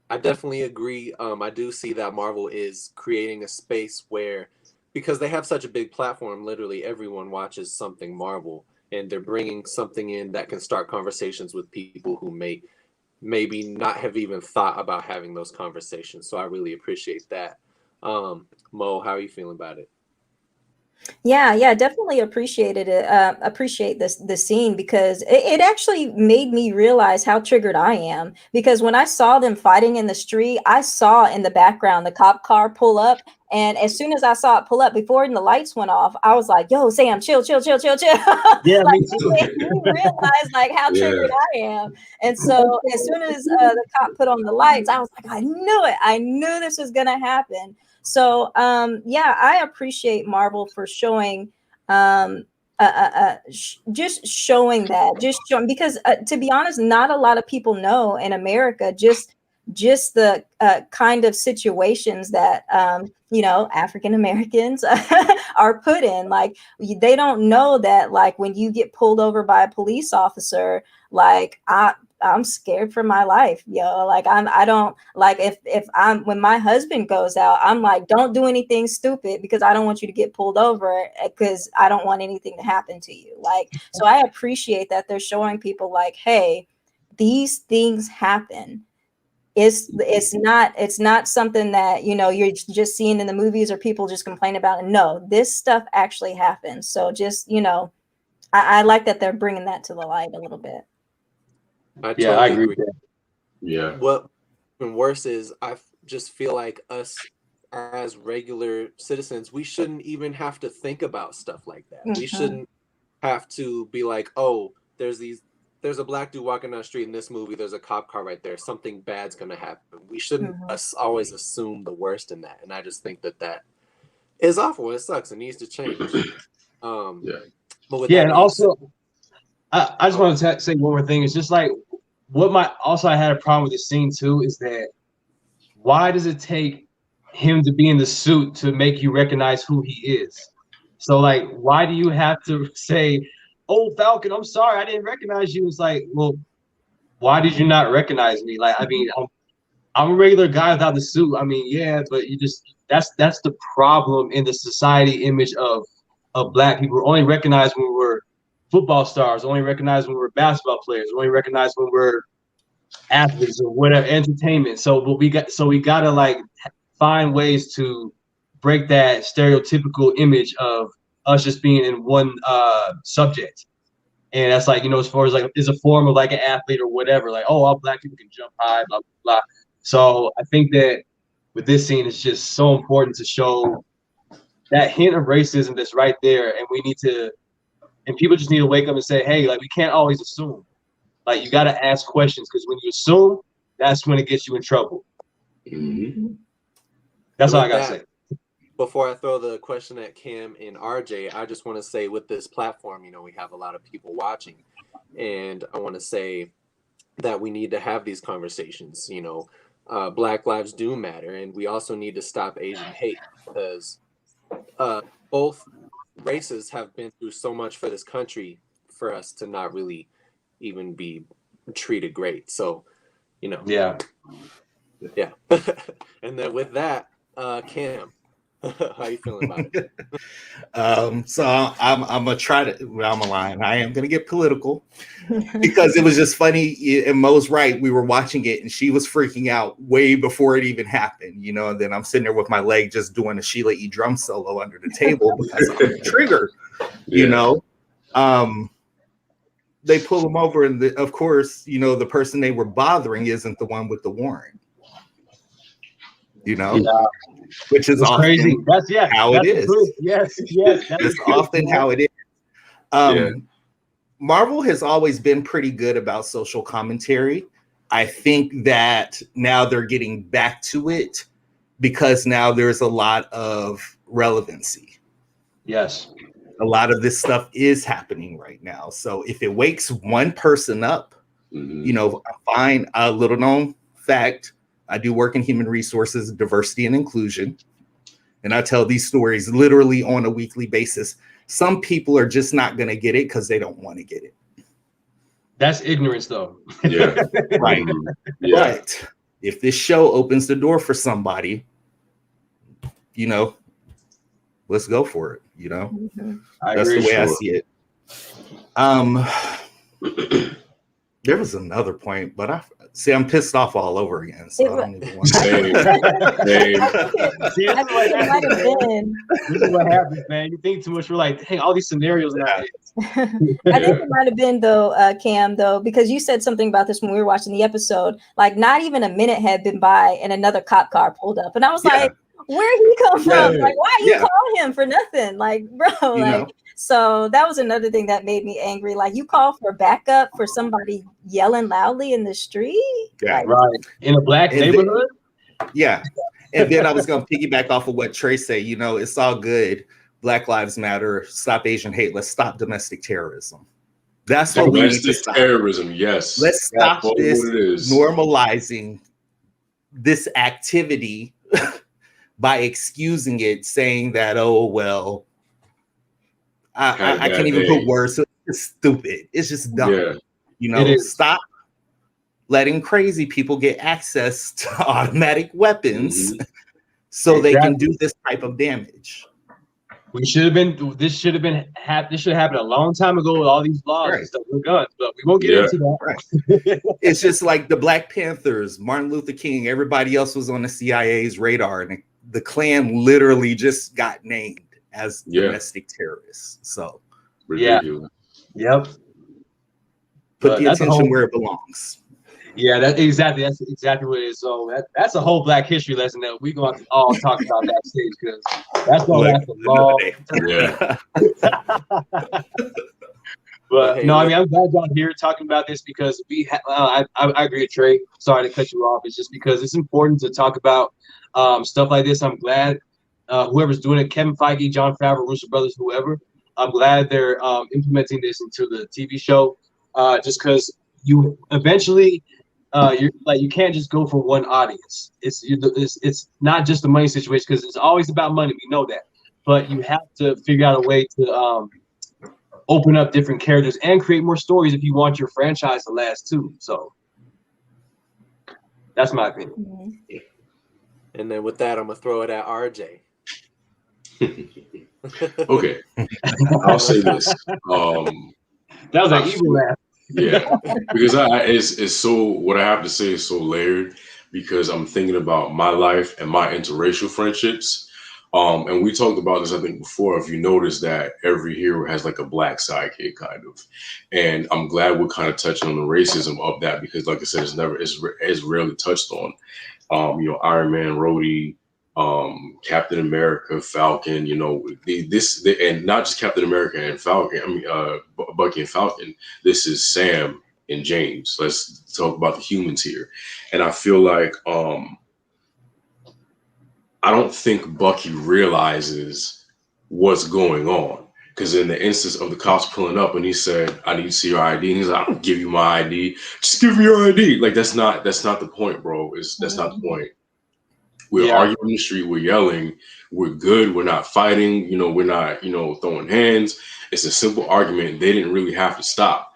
I definitely agree. I do see that Marvel is creating a space where, because they have such a big platform, literally everyone watches something Marvel, and they're bringing something in that can start conversations with people who maybe not have even thought about having those conversations. So I really appreciate that. Mo, how are you feeling about it? Yeah, definitely appreciated it. Appreciate the scene because it actually made me realize how triggered I am. Because when I saw them fighting in the street, I saw in the background the cop car pull up, and as soon as I saw it pull up, before the lights went off, I was like, "Yo, Sam, chill." Yeah, Like, me too. it made me realize like how triggered I am. And so as soon as the cop put on the lights, I was like, I knew it. I knew this was gonna happen. So yeah, I appreciate Marvel for showing just showing that, just showing, because to be honest, not a lot of people know in America just the kind of situations that African Americans are put in. Like, they don't know that, like, when you get pulled over by a police officer, like, I'm scared for my life, yo. Like, I don't like, if I'm, when my husband goes out, I'm like, don't do anything stupid because I don't want you to get pulled over, because I don't want anything to happen to you. Like, so I appreciate that they're showing people like, hey, these things happen. It's not something that you're just seeing in the movies or people just complain about it. No, this stuff actually happens. So just I like that they're bringing that to the light a little bit. I totally I agree with that. Yeah. What even worse is, I just feel like us as regular citizens, we shouldn't even have to think about stuff like that. We shouldn't have to be like, oh, there's a black dude walking down the street in this movie, there's a cop car right there, something bad's gonna happen. We shouldn't always assume the worst in that. And I just think that is awful. It sucks. It needs to change. But with that and also I just want to say one more thing. It's just like I had a problem with this scene too, is that why does it take him to be in the suit to make you recognize who he is? So like, why do you have to say, "Oh, Falcon, I'm sorry, I didn't recognize you"? It's like, well, why did you not recognize me? Like, I mean, I'm a regular guy without the suit. I mean, yeah, but that's the problem in the society image of black people. We're only recognized when we're football stars, only recognized when we're basketball players, only recognized when we're athletes or whatever, entertainment. So we got to like find ways to break that stereotypical image of us just being in one subject. And that's like, as far as like, is a form of like an athlete or whatever, like, oh, all black people can jump high, blah, blah, blah. So I think that with this scene, it's just so important to show that hint of racism that's right there. And people just need to wake up and say, hey, like, we can't always assume. Like, you got to ask questions, because when you assume, that's when it gets you in trouble. That's all I got to say. Before I throw the question at Cam and RJ, I just want to say, with this platform, we have a lot of people watching, and I want to say that we need to have these conversations. Black lives do matter, and we also need to stop Asian hate, because both races have been through so much for this country for us to not really even be treated great. So, Yeah. And then with that, Cam, how you feeling about it? So I'm gonna try to. Well, I'm lying. I am gonna get political because it was just funny. And Mo's right. We were watching it, and she was freaking out way before it even happened. And then I'm sitting there with my leg just doing a Sheila E. drum solo under the table because I'm triggered. They pull him over, and of course, the person they were bothering isn't the one with the warrant. Which is often crazy. That's how it is. Yes. That's often how it is. Marvel has always been pretty good about social commentary. I think that now they're getting back to it because now there's a lot of relevancy. Yes. A lot of this stuff is happening right now. So if it wakes one person up, fine. A little known fact, I do work in human resources, diversity and inclusion. And I tell these stories literally on a weekly basis. Some people are just not going to get it because they don't want to get it. That's ignorance, though. Yeah. Right. Yeah. But if this show opens the door for somebody, you know, let's go for it. You know, I that's agree. the way I Sure. see it. There was another point, but I'm pissed off all over again. So I don't even want to. Same. See, I think it might have been. this is what happens, man. You think too much. We're like, dang, all these scenarios in our heads. I think it might have been though, Cam, though, because you said something about this when we were watching the episode. Like, not even a minute had been by, and another cop car pulled up, and I was like, "Where'd he come from? Like, why you call him for nothing? Like, bro, You like." know? So that was another thing that made me angry. Like, you call for backup for somebody yelling loudly in the street, Yeah. like, Right. In a black neighborhood. Yeah. And then I was going to piggyback off of what Trey said. You know, it's all good. Black Lives Matter. Stop Asian hate. Let's stop domestic terrorism. That's what we need to Domestic stop. terrorism, yes. Let's stop That's this what it is. normalizing this activity by excusing it, saying that, oh, well, I can't even put words. So it's stupid. It's just dumb. Yeah. You know, stop letting crazy people get access to automatic weapons so they can do this type of damage. This should have happened a long time ago with all these laws and stuff with guns, but we won't get into that. Right. It's just like the Black Panthers, Martin Luther King, everybody else was on the CIA's radar, and the Klan literally just got named as domestic terrorists. So, ridiculous. Yep. Put the attention where it belongs. Yeah, that's exactly what it is. So that's a whole Black history lesson that we're going to all talk about that stage, because that's going to last a long time. But no, I mean, I'm glad y'all here talking about this, because I agree with Trey. Sorry to cut you off. It's just because it's important to talk about stuff like this. I'm glad whoever's doing it, Kevin Feige, Jon Favreau, Russo Brothers, whoever, I'm glad they're implementing this into the TV show, just because you eventually you can't just go for one audience. It's not just a money situation, because it's always about money. We know that, but you have to figure out a way to open up different characters and create more stories if you want your franchise to last too. So that's my opinion. And then with that, I'm gonna throw it at RJ. Okay, I'll say this. That was an evil laugh. Yeah, because it's so, what I have to say is so layered, because I'm thinking about my life and my interracial friendships. And we talked about this, I think, before. If you notice that every hero has like a Black sidekick, kind of, and I'm glad we're kind of touching on the racism of that, because, like I said, it's rarely touched on. Iron Man, Rhodey, Captain America, Falcon. And not just Captain America and Falcon. I mean, Bucky and Falcon. This is Sam and James. Let's talk about the humans here. And I feel like I don't think Bucky realizes what's going on, because in the instance of the cops pulling up and he said, "I need to see your ID," and he's like, "I don't give you my ID. Just give me your ID." Like, that's not the point, bro. That's not the point. We're arguing in the street. We're yelling. We're good. We're not fighting. We're not, throwing hands. It's a simple argument. They didn't really have to stop.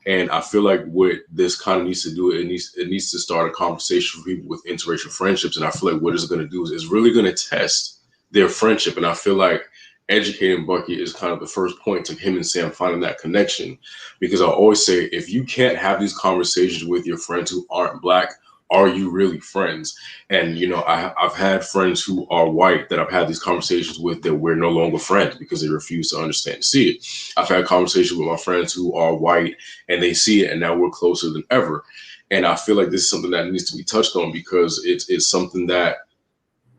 And I feel like what this kind of needs to do, it needs to start a conversation for people with interracial friendships. And I feel like what it's going to do is it's really going to test their friendship. And I feel like educating Bucky is kind of the first point to him and Sam finding that connection. Because I always say, if you can't have these conversations with your friends who aren't Black, are you really friends? And, I've had friends who are white that I've had these conversations with that we're no longer friends because they refuse to understand and see it. I've had conversations with my friends who are white and they see it, and now we're closer than ever. And I feel like this is something that needs to be touched on, because it's something that,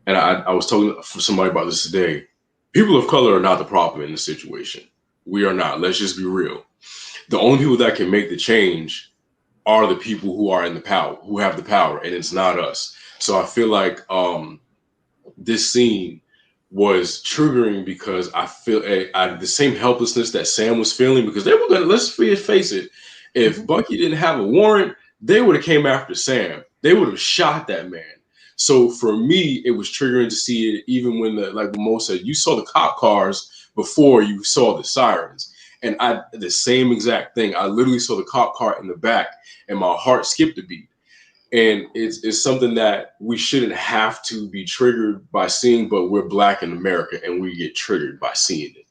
and I was talking to somebody about this today, people of color are not the problem in this situation. We are not. Let's just be real. The only people that can make the change are the people who are in the power, who have the power, and it's not us. So I feel like this scene was triggering, because I feel the same helplessness that Sam was feeling, because they were gonna, let's face it, if Bucky didn't have a warrant, they would have came after Sam. They would have shot that man. So for me, it was triggering to see it, even when like Mo said, you saw the cop cars before you saw the sirens. And I the same exact thing. I literally saw the cop car in the back, and my heart skipped a beat. And it's something that we shouldn't have to be triggered by seeing, but we're Black in America, and we get triggered by seeing it.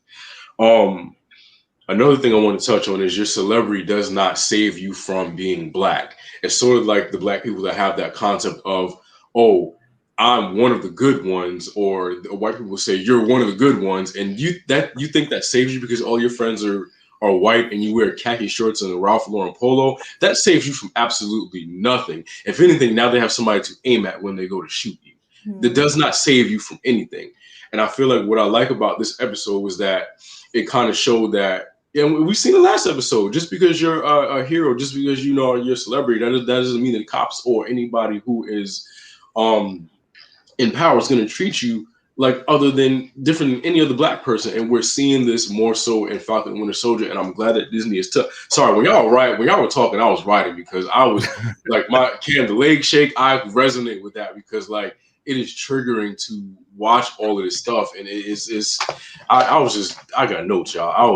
Another thing I want to touch on is your celebrity does not save you from being Black. It's sort of like the Black people that have that concept of, oh, I'm one of the good ones, or the white people say you're one of the good ones, and you think that saves you because all your friends are white and you wear khaki shorts and a Ralph Lauren polo. That saves you from absolutely nothing. If anything, now they have somebody to aim at when they go to shoot you. That does not save you from anything. And I feel like what I like about this episode was that it kind of showed that, yeah, we've seen the last episode, just because you're a hero, just because you know you're a celebrity, that doesn't mean that cops or anybody who is in power is going to treat you like other than different than any other Black person. And we're seeing this more so in Falcon and Winter Soldier. And I'm glad that Disney is sorry, when y'all were talking, I was writing because I was like, the leg shake, I resonate with that because like it is triggering to watch all of this stuff. And I got notes, y'all. I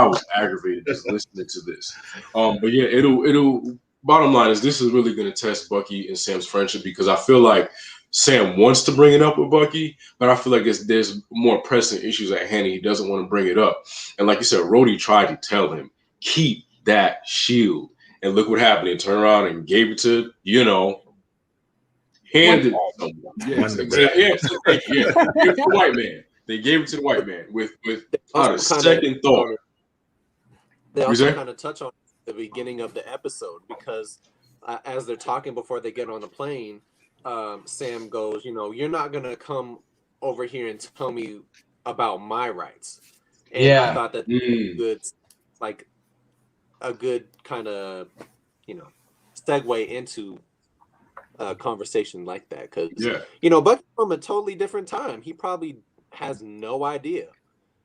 was aggravated just listening to this. But yeah, it'll bottom line is this is really going to test Bucky and Sam's friendship, because I feel like Sam wants to bring it up with Bucky, but I feel like there's more pressing issues at hand. He doesn't want to bring it up. And like you said, Rhodey tried to tell him, keep that shield. And look what happened. He turned around and gave it to, handed it to someone. Yes, exactly. Yeah. Give it to the white man. They gave it to the white man with a second thought. They also kind of touch on the beginning of the episode, because as they're talking before they get on the plane, Sam goes, you're not going to come over here and tell me about my rights. And I thought that a good kind of, segue into a conversation like that. Because, Bucky's from a totally different time. He probably has no idea.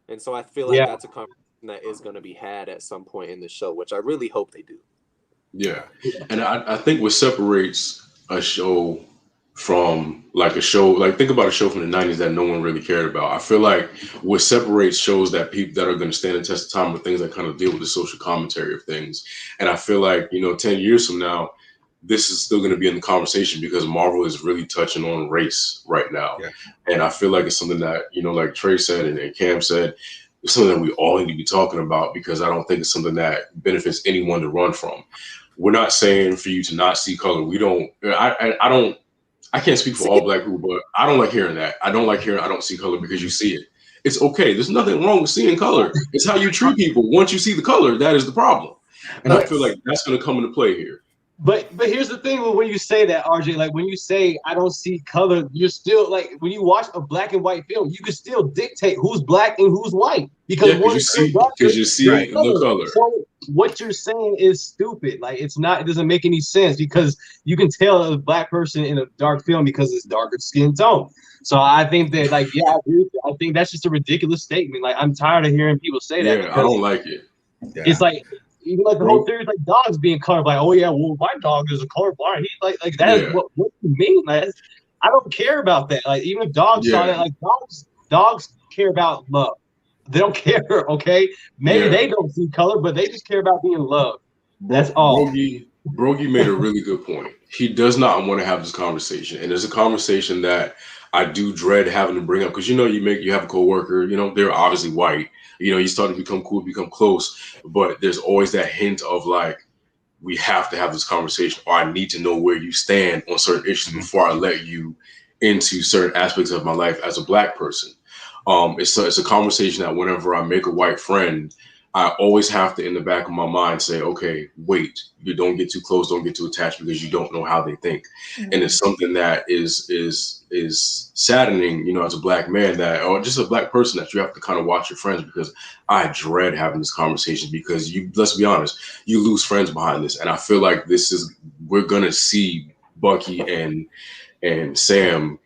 And so I feel like that's a conversation that is going to be had at some point in the show, which I really hope they do. Yeah. And I think what separates a show from like a show, like think about a show from the 90s that no one really cared about. I feel like what separates shows that people that are going to stand the test of time are things that kind of deal with the social commentary of things. And I feel like, 10 years from now, this is still going to be in the conversation because Marvel is really touching on race right now. Yeah. And I feel like it's something that, like Trey said and Cam said, it's something that we all need to be talking about, because I don't think it's something that benefits anyone to run from. We're not saying for you to not see color. I can't speak for all Black people, but I don't like hearing that. I don't like hearing I don't see color because you see it. It's okay. There's nothing wrong with seeing color. It's how you treat people. Once you see the color, that is the problem. And I feel like that's going to come into play here. But here's the thing, when you say that, RJ, like when you say I don't see color, you're still like, when you watch a black and white film, you can still dictate who's Black and who's white, because you see the color. So what you're saying is stupid. Like it doesn't make any sense, because you can tell a Black person in a dark film because it's darker skin tone. So I think that I agree with you. I think that's just a ridiculous statement. Like I'm tired of hearing people say that. Yeah, I don't like it. Yeah. It's like, even like the whole theory is like dogs being colorblind. Oh yeah, well my dog is a colorblind. He's like that. Yeah. What do you mean? Like, I don't care about that. Like even if dogs saw that, like dogs care about love. They don't care. Okay, maybe they don't see color, but they just care about being loved. That's all. Brogy made a really good point. He does not want to have this conversation, and it's a conversation that I do dread having to bring up, because you have a coworker. They're obviously white. You start to become cool, become close, but there's always that hint of like, we have to have this conversation, or I need to know where you stand on certain issues before I let you into certain aspects of my life as a Black person. It's a conversation that whenever I make a white friend, I always have to, in the back of my mind, say, okay, wait, you don't get too close, don't get too attached, because you don't know how they think. Mm-hmm. And it's something that is saddening, as a Black man, or just a Black person, that you have to kind of watch your friends, because I dread having this conversation, because let's be honest, you lose friends behind this. And I feel like we're going to see Bucky and Sam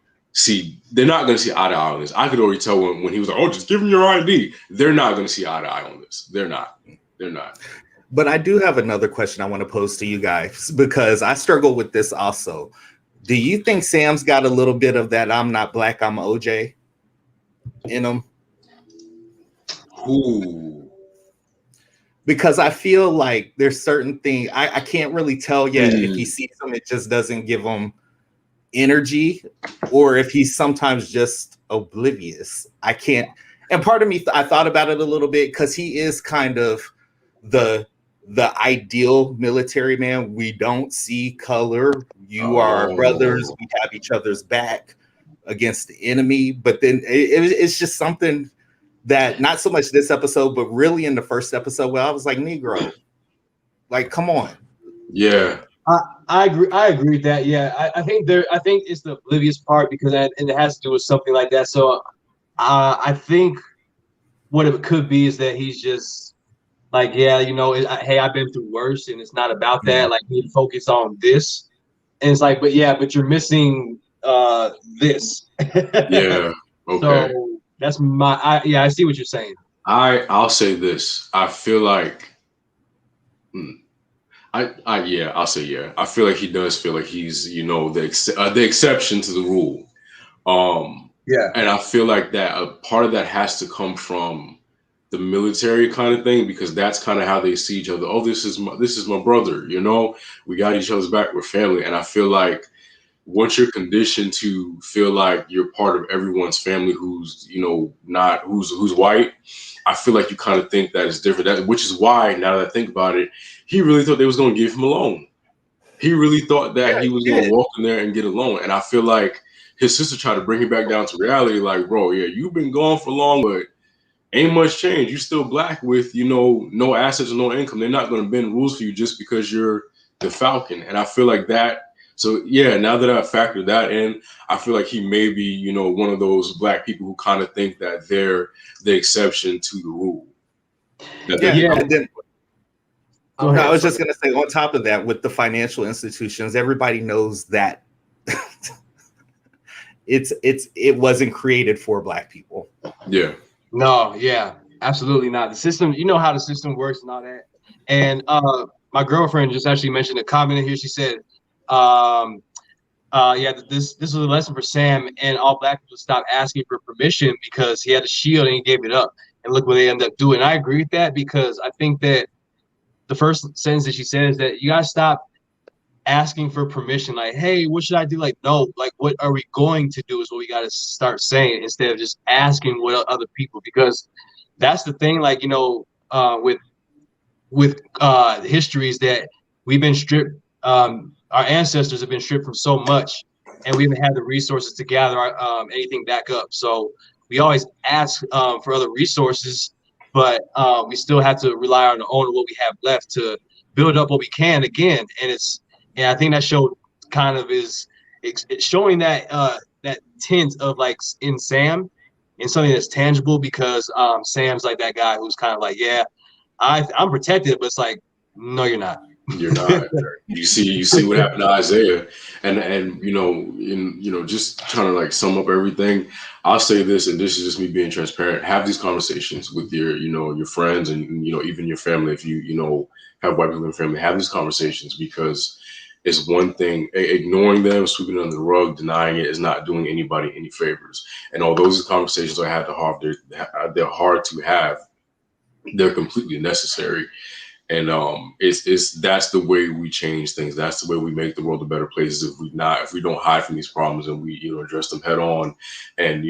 they're not going to see eye to eye on this. I could already tell when he was like, oh, just give him your ID. They're not going to see eye to eye on this. They're not. But I do have another question I want to pose to you guys, because I struggle with this also. Do you think Sam's got a little bit of that I'm not Black, I'm OJ in him? Ooh. because I feel like there's certain things I can't really tell yet if he sees them, it just doesn't give him energy, or if he's sometimes just oblivious. I can't. And part of me, I thought about it a little bit because he is kind of the ideal military man. We don't see color. You are brothers. We have each other's back against the enemy. But then it's just something that not so much this episode, but really in the first episode where I was like, Negro, like, come on. Yeah. I agree with that. Yeah, I think it's the oblivious part because it has to do with something like that. So I think what it could be is that he's just like, yeah, you know, hey, I've been through worse, and it's not about that. Like, you need to focus on this. And it's like, but you're missing this. Yeah. Okay. So that's I see what you're saying. I'll say this. I feel like I'll say yeah. I feel like he does feel like he's, you know, the exception to the rule. Yeah. And I feel like that a part of that has to come from the military kind of thing, because that's kind of how they see each other. Oh, this is my brother, you know, we got each other's back, we're family. And I feel like once you're conditioned to feel like you're part of everyone's family who's, you know, not who's white, I feel like you kind of think that it's different. Which is why, now that I think about it, he really thought they was going to give him a loan. He really thought that he was going to walk in there and get a loan. And I feel like his sister tried to bring him back down to reality. Like, bro, yeah, you've been gone for long, but ain't much change. You're still black with, you know, no assets or no income. They're not going to bend rules for you just because you're the Falcon. And I feel like that. So, yeah, now that I factored that in, I feel like he may be, you know, one of those black people who kind of think that they're the exception to the rule. And then, I was just going to say, on top of that, with the financial institutions, everybody knows that it wasn't created for black people. Yeah. No, yeah, absolutely not. The system, you know how the system works and all that. And my girlfriend just actually mentioned a comment in here. She said, this was a lesson for Sam, and all black people stopped asking for permission because he had a shield and he gave it up. And look what they ended up doing. I agree with that, because I think that the first sentence that she said is that you gotta stop asking for permission. Like, hey, what should I do? Like, no, like, what are we going to do is what we gotta start saying, instead of just asking what other people, because that's the thing. Like, you know, with histories that we've been stripped. Our ancestors have been stripped from so much, and we haven't had the resources to gather anything back up. So we always ask for other resources, but we still have to rely on the owner what we have left to build up what we can again. And I think that show kind of is it's showing that that tint of, like, in Sam, in something that's tangible, because Sam's like that guy who's kind of like, yeah, I'm protected, but it's like, no, you're not. You're not. You see what happened to Isaiah, and just trying to, like, sum up everything. I'll say this, and this is just me being transparent. Have these conversations with your friends, and even your family. If you have white people in your family, have these conversations, because it's one thing. Ignoring them, sweeping it under the rug, denying it is not doing anybody any favors. And although those conversations are they're hard to have, they're completely necessary. And that's the way we change things. That's the way we make the world a better place. If we don't hide from these problems, and we address them head on. And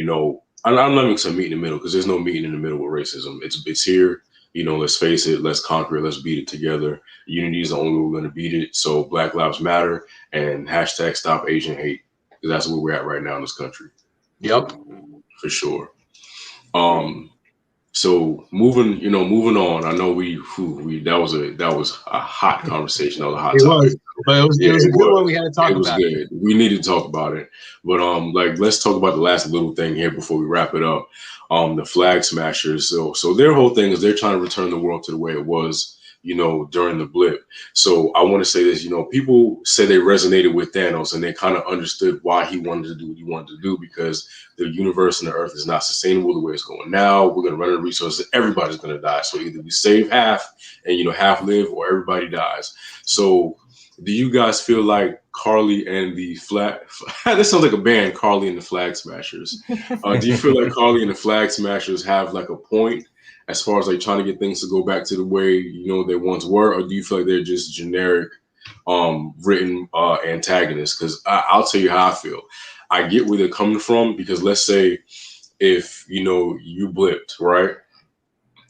I'm not making some meet in the middle, because there's no meeting in the middle with racism. It's here. Let's face it. Let's conquer it. Let's beat it together. Unity is the only way we're going to beat it. So Black Lives Matter and hashtag Stop Asian Hate, because that's where we're at right now in this country. Yep, for sure. So moving on. I know that was a hot conversation. That was a hot topic. But it was a good one. We had to talk about. It was good. We needed to talk about it. But let's talk about the last little thing here before we wrap it up. The Flag Smashers. So their whole thing is they're trying to return the world to the way it was, during the blip. So I want to say this, people say they resonated with Thanos, and they kind of understood why he wanted to do what he wanted to do, because the universe and the earth is not sustainable the way it's going now. We're going to run out of resources. Everybody's going to die. So either we save half and, half live, or everybody dies. So do you guys feel like Karli and the this sounds like a band, Karli and the Flag Smashers. Do you feel like Karli and the Flag Smashers have, like, a point as far as like trying to get things to go back to the way they once were, or do you feel like they're just generic written antagonists? Because I'll tell you how I feel. I get where they're coming from, because let's say if you blipped, right,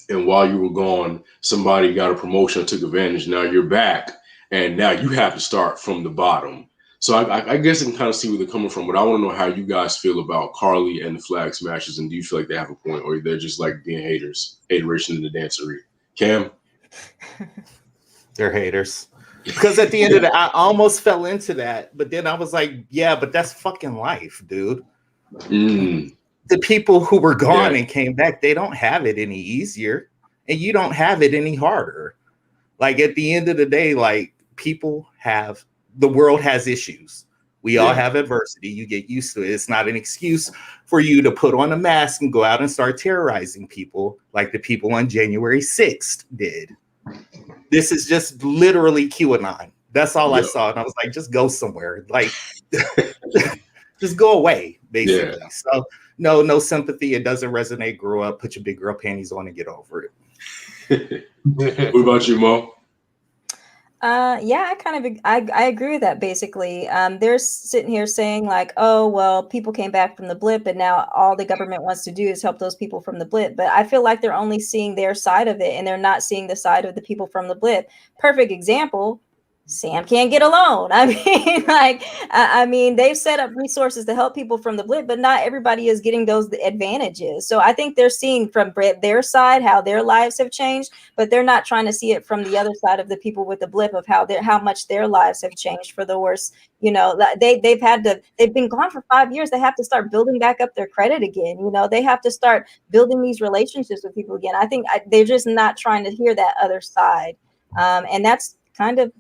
and while you were gone, somebody got a promotion, took advantage. Now you're back, and now you have to start from the bottom. So I guess I can kind of see where they're coming from, but I want to know how you guys feel about Carly and the Flag Smashers, and do you feel like they have a point, or they're just like being haters, hateration in the dancery? Cam? They're haters. Because at the end of the, I almost fell into that, but then I was like, yeah, but that's fucking life, dude. The people who were gone and came back, they don't have it any easier, and you don't have it any harder. Like at the end of the day, like the world has issues. We all have adversity. You get used to it. It's not an excuse for you to put on a mask and go out and start terrorizing people like the people on January 6th did. This is just literally QAnon. That's all I saw. And I was like, just go somewhere. Like, just go away, basically. Yeah. So, no sympathy. It doesn't resonate. Grow up, put your big girl panties on and get over it. What about you, Mo? Yeah, I agree with that basically. They're sitting here saying like, oh, well, people came back from the blip and now all the government wants to do is help those people from the blip. But I feel like they're only seeing their side of it and they're not seeing the side of the people from the blip. Perfect example. Sam can't get a loan. I mean, they've set up resources to help people from the blip, but not everybody is getting those advantages. So I think they're seeing from their side how their lives have changed, but they're not trying to see it from the other side of the people with the blip of how much their lives have changed for the worse. They've been gone for 5 years. They have to start building back up their credit again. They have to start building these relationships with people again. I think they're just not trying to hear that other side. And that's kind of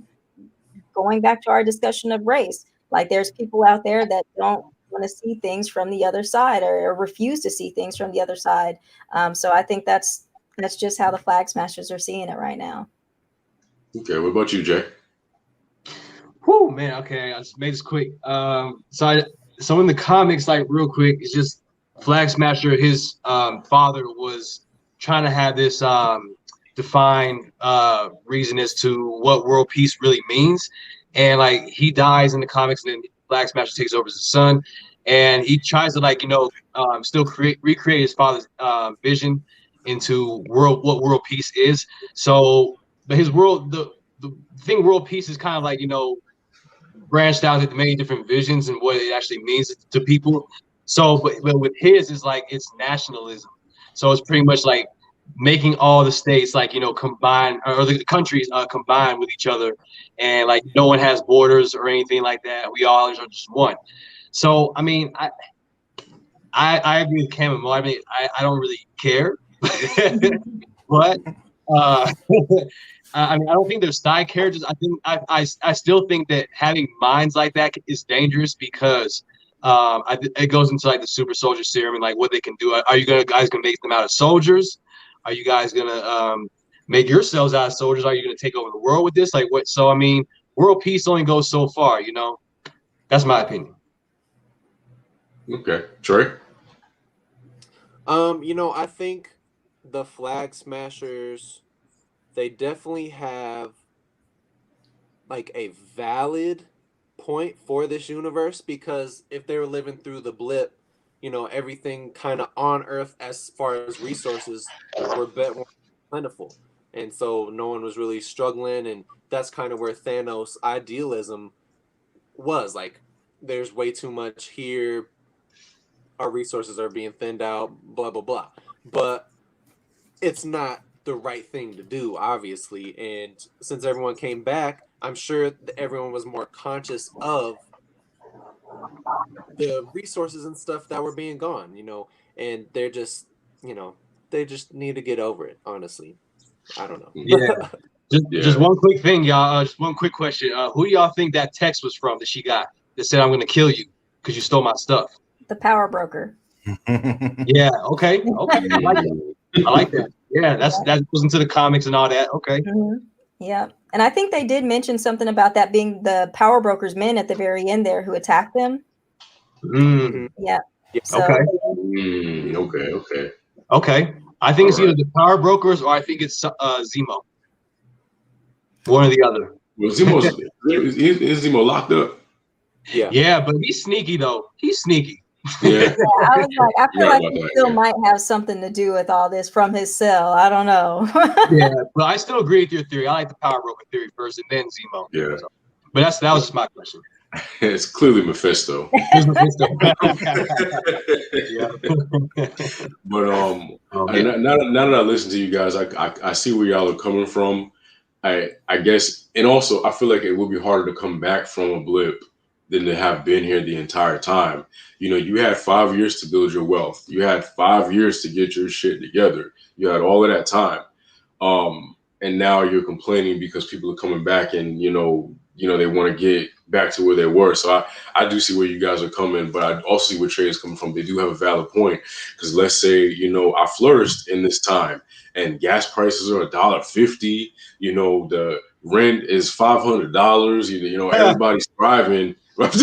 going back to our discussion of race. Like there's people out there that don't want to see things from the other side or refuse to see things from the other side. So I think that's just how the Flag Smashers are seeing it right now. Okay, what about you, Jay? Whew, man. Okay, I just made this quick. So in the comics, like real quick, it's just Flag Smasher. His father was trying to have this defined reason as to what world peace really means, and like he dies in the comics, and then Flag Smasher takes over as his son, and he tries to still recreate his father's vision into what world peace is. So, but his world, the thing, world peace is kind of like branched out into many different visions and what it actually means to people. So, but with his is like it's nationalism. So it's pretty much like making all the states combine, or the countries combine with each other, and like no one has borders or anything like that. We all are just one. So I mean, I agree with Cam and Mo. I mean, I don't really care, but I mean, I don't think they're side characters. I think I still think that having minds like that is dangerous because it goes into like the super soldier serum and like what they can do. Are you guys gonna make them out of soldiers? Are you guys gonna make yourselves out of soldiers? Are you gonna take over the world with this? Like what? So I mean, world peace only goes so far. That's my opinion. Okay, Trey. I think the Flag Smashers, they definitely have like a valid point for this universe, because if they were living through the blip, everything kind of on Earth as far as resources were a bit more plentiful, and so no one was really struggling, and that's kind of where Thanos' idealism was. Like, there's way too much here, our resources are being thinned out, blah blah blah. But it's not the right thing to do, obviously, and since everyone came back, I'm sure that everyone was more conscious of the resources and stuff that were being gone, and they're just, they just need to get over it, honestly. I don't know. Yeah. Just one quick thing, y'all. Just one quick question. Who do y'all think that text was from that she got that said, "I'm going to kill you because you stole my stuff"? The power broker. Yeah. Okay. I like that. Yeah, that goes into the comics and all that. Okay. Mm-hmm. Yeah, and I think they did mention something about that being the power broker's men at the very end there who attacked them. Mm. Yeah. Yeah. So, okay. Okay. Okay. I think it's All right. either the Power Brokers or I think it's Zemo. One or the other. Well, is Zemo locked up? Yeah. Yeah, but he's sneaky though. He's sneaky. Yeah. Yeah, I was like, I feel Yeah, like about he that, still yeah. might have something to do with all this from his cell. I don't know. Yeah, but I still agree with your theory. I like the Power Broker theory first and then Zemo. Yeah. So, but that was just my question. It's clearly Mephisto. Yeah. But Yeah. now that I listen to you guys, I see where y'all are coming from. I guess, and also I feel like it would be harder to come back from a blip than to have been here the entire time. You know, you had 5 years to build your wealth. You had 5 years to get your shit together. You had all of that time. And now you're complaining because people are coming back and, you know, they want to get back to where they were. So I do see where you guys are coming, but I also see where Trey is coming from. They do have a valid point, because let's say, you know, I flourished in this time and gas prices are $1.50. You know, the rent is $500. You know, everybody's thriving. Right?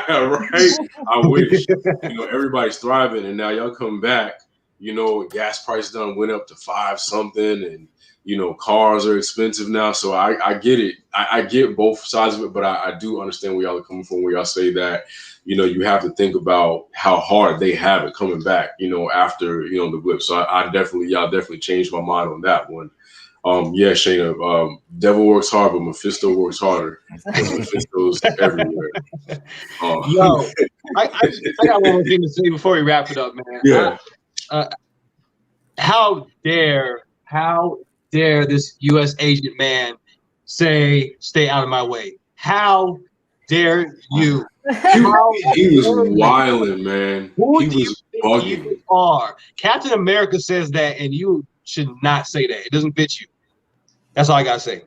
I wish, you know, everybody's thriving, and now y'all come back, you know, gas prices done went up to 5 something, and you know, cars are expensive now. So I get it. I get both sides of it, but I do understand where y'all are coming from, where y'all say that, you know, you have to think about how hard they have it coming back, you know, after, you know, the blip. So y'all definitely changed my mind on that one. Yeah, Shayna, devil works hard, but Mephisto works harder. Mephisto's everywhere. Yo, I got one more thing to say before we wrap it up, man. Yeah. How dare this U.S. agent man say, "Stay out of my way"? How dare you? He was wilding, man. Who He do you was think bugging. you are? Captain America says that, and you should not say that. It doesn't fit you. That's all I gotta say.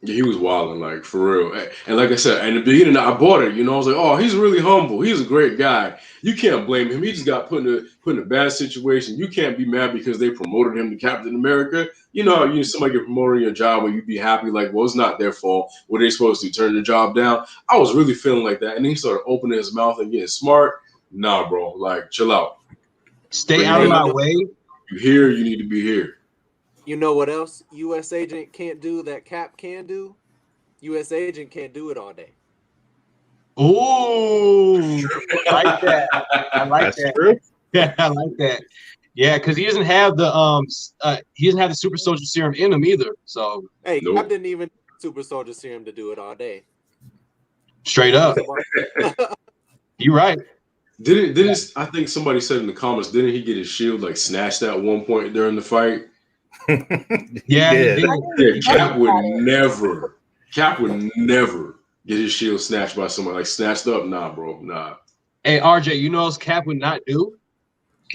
Yeah, he was wilding, like, for real. And like I said, in the beginning, I bought it. You know, I was like, oh, he's really humble. He's a great guy. You can't blame him. He just got put in a bad situation. You can't be mad because they promoted him to Captain America. You know, how somebody get promoted in your job where you'd be happy, like, well, it's not their fault. What are they supposed to do? Turn the job down? I was really feeling like that. And then he started opening his mouth and getting smart. Nah, bro, like, chill out. Stay out of my way. You here, you need to be here. You know what else U.S. agent can't do that Cap can do? U.S. agent can't do it all day. Ooh, I like that. I like That's that. true. Yeah, I like that. Yeah, because he doesn't have the super soldier serum in him either. So Hey, Nope. Cap didn't even super soldier serum to do it all day. straight up, you're right. Didn't I think somebody said in the comments, didn't he get his shield like snatched at one point during the fight? Yeah, did. he did. Yeah, Cap would never get his shield snatched by someone, like snatched up. Nah, bro, nah. Hey, RJ, you know what Cap would not do?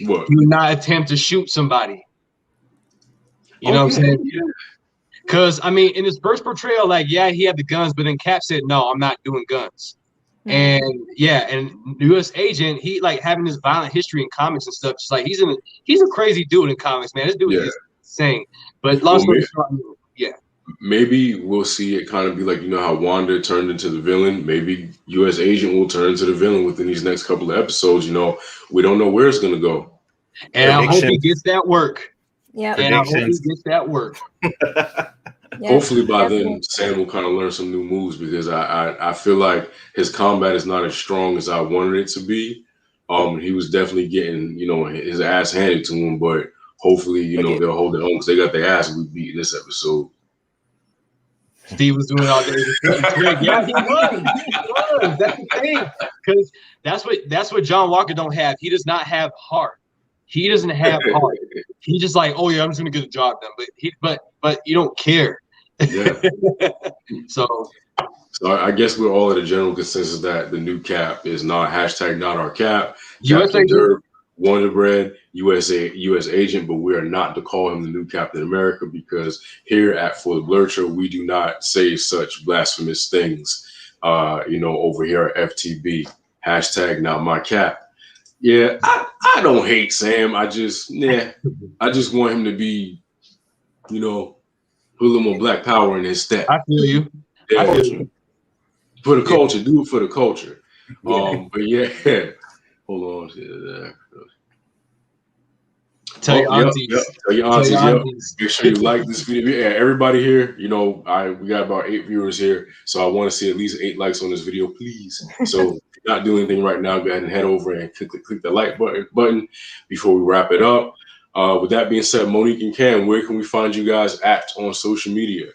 What? He would not attempt to shoot somebody. You know what I'm saying? Because, I mean, in his first portrayal, like, yeah, he had the guns, but then Cap said, no, I'm not doing guns. And, yeah, and U.S. agent, he, like, having this violent history in comics and stuff, just like, he's a crazy dude in comics, man. This dude is insane. But long story short, yeah. Maybe we'll see it kind of be like, you know how Wanda turned into the villain. Maybe U.S. agent will turn into the villain within these next couple of episodes. You know, we don't know where it's going to go. And I hope he gets that work. Yeah. And I hope he gets that work. Hopefully by then Sam will kind of learn some new moves, because I feel like his combat is not as strong as I wanted it to be. He was definitely getting, you know, his ass handed to him, but hopefully, you know, they'll hold their own, because they got their ass beat in this episode. Steve was doing all day. Yeah, he was. That's the thing, because that's what John Walker don't have. He does not have heart. He doesn't have heart. He just like, oh yeah, I'm just gonna get the job done. But you don't care. Yeah. So I guess we're all at a general consensus that the new Cap is not #not our Cap. U.S. agent, Wonder Bread, U.S. agent, but we are not to call him the new Captain America, because here at For the Blurcher, we do not say such blasphemous things. You know, over here at FTB, #not my Cap. Yeah, I don't hate Sam. I just want him to be, you know, put a little more Black power in his step. I feel you. Yeah, I feel you. For the culture, do it for the culture. But yeah, hold on. Tell your Yep, aunties. yep. Tell your Tell aunties. your Yep. aunties. Make sure you like this video. Yeah, everybody here, you know, we got about 8 viewers here, so I want to see at least 8 likes on this video, please. So if you're not doing anything right now, go ahead and head over and click the like button before we wrap it up. With that being said, Monique and Cam, where can we find you guys at on social media?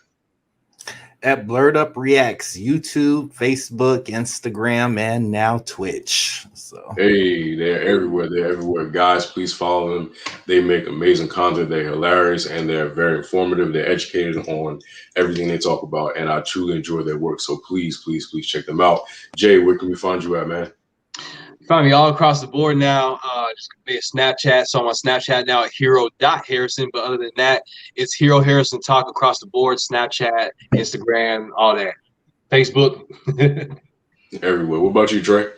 At Blurred Up Reacts, YouTube, Facebook, Instagram, and now Twitch. So Hey, they're everywhere. They're everywhere. Guys, please follow them. They make amazing content. They're hilarious and they're very informative. They're educated on everything they talk about. And I truly enjoy their work. So please check them out. Jay, where can we find you at, man? Find me all across the board now. Just via Snapchat. So I'm on Snapchat now at hero.harrison. But other than that, it's Hero Harrison Talk across the board. Snapchat, Instagram, all that. Facebook. Everywhere. What about you, Trey?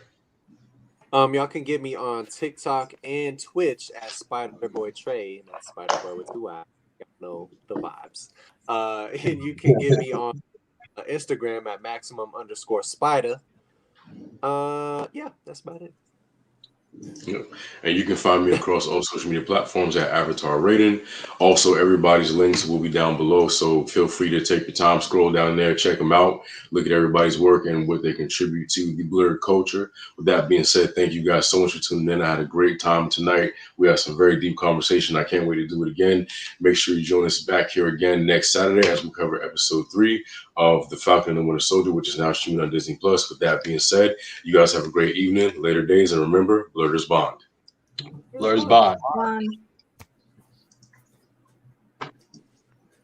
Y'all can get me on TikTok and Twitch at Spiderboy Trey. And that's Spiderboy with 2 eyes. Y'all know the vibes. And you can get me on Instagram at maximum_spider. Yeah, that's about it. Yep. And you can find me across all social media platforms at Avatar Rating. Also, everybody's links will be down below, so feel free to take your time, scroll down there, check them out, look at everybody's work and what they contribute to the blurred culture. With that being said, thank you guys so much for tuning in. I had a great time tonight. We had some very deep conversation. I can't wait to do it again. Make sure you join us back here again next Saturday as we cover episode 3 of The Falcon and the Winter Soldier, which is now streaming on Disney+. With that being said, you guys have a great evening, later days, and remember, Blurred is Bond. Blurred is Bond. One.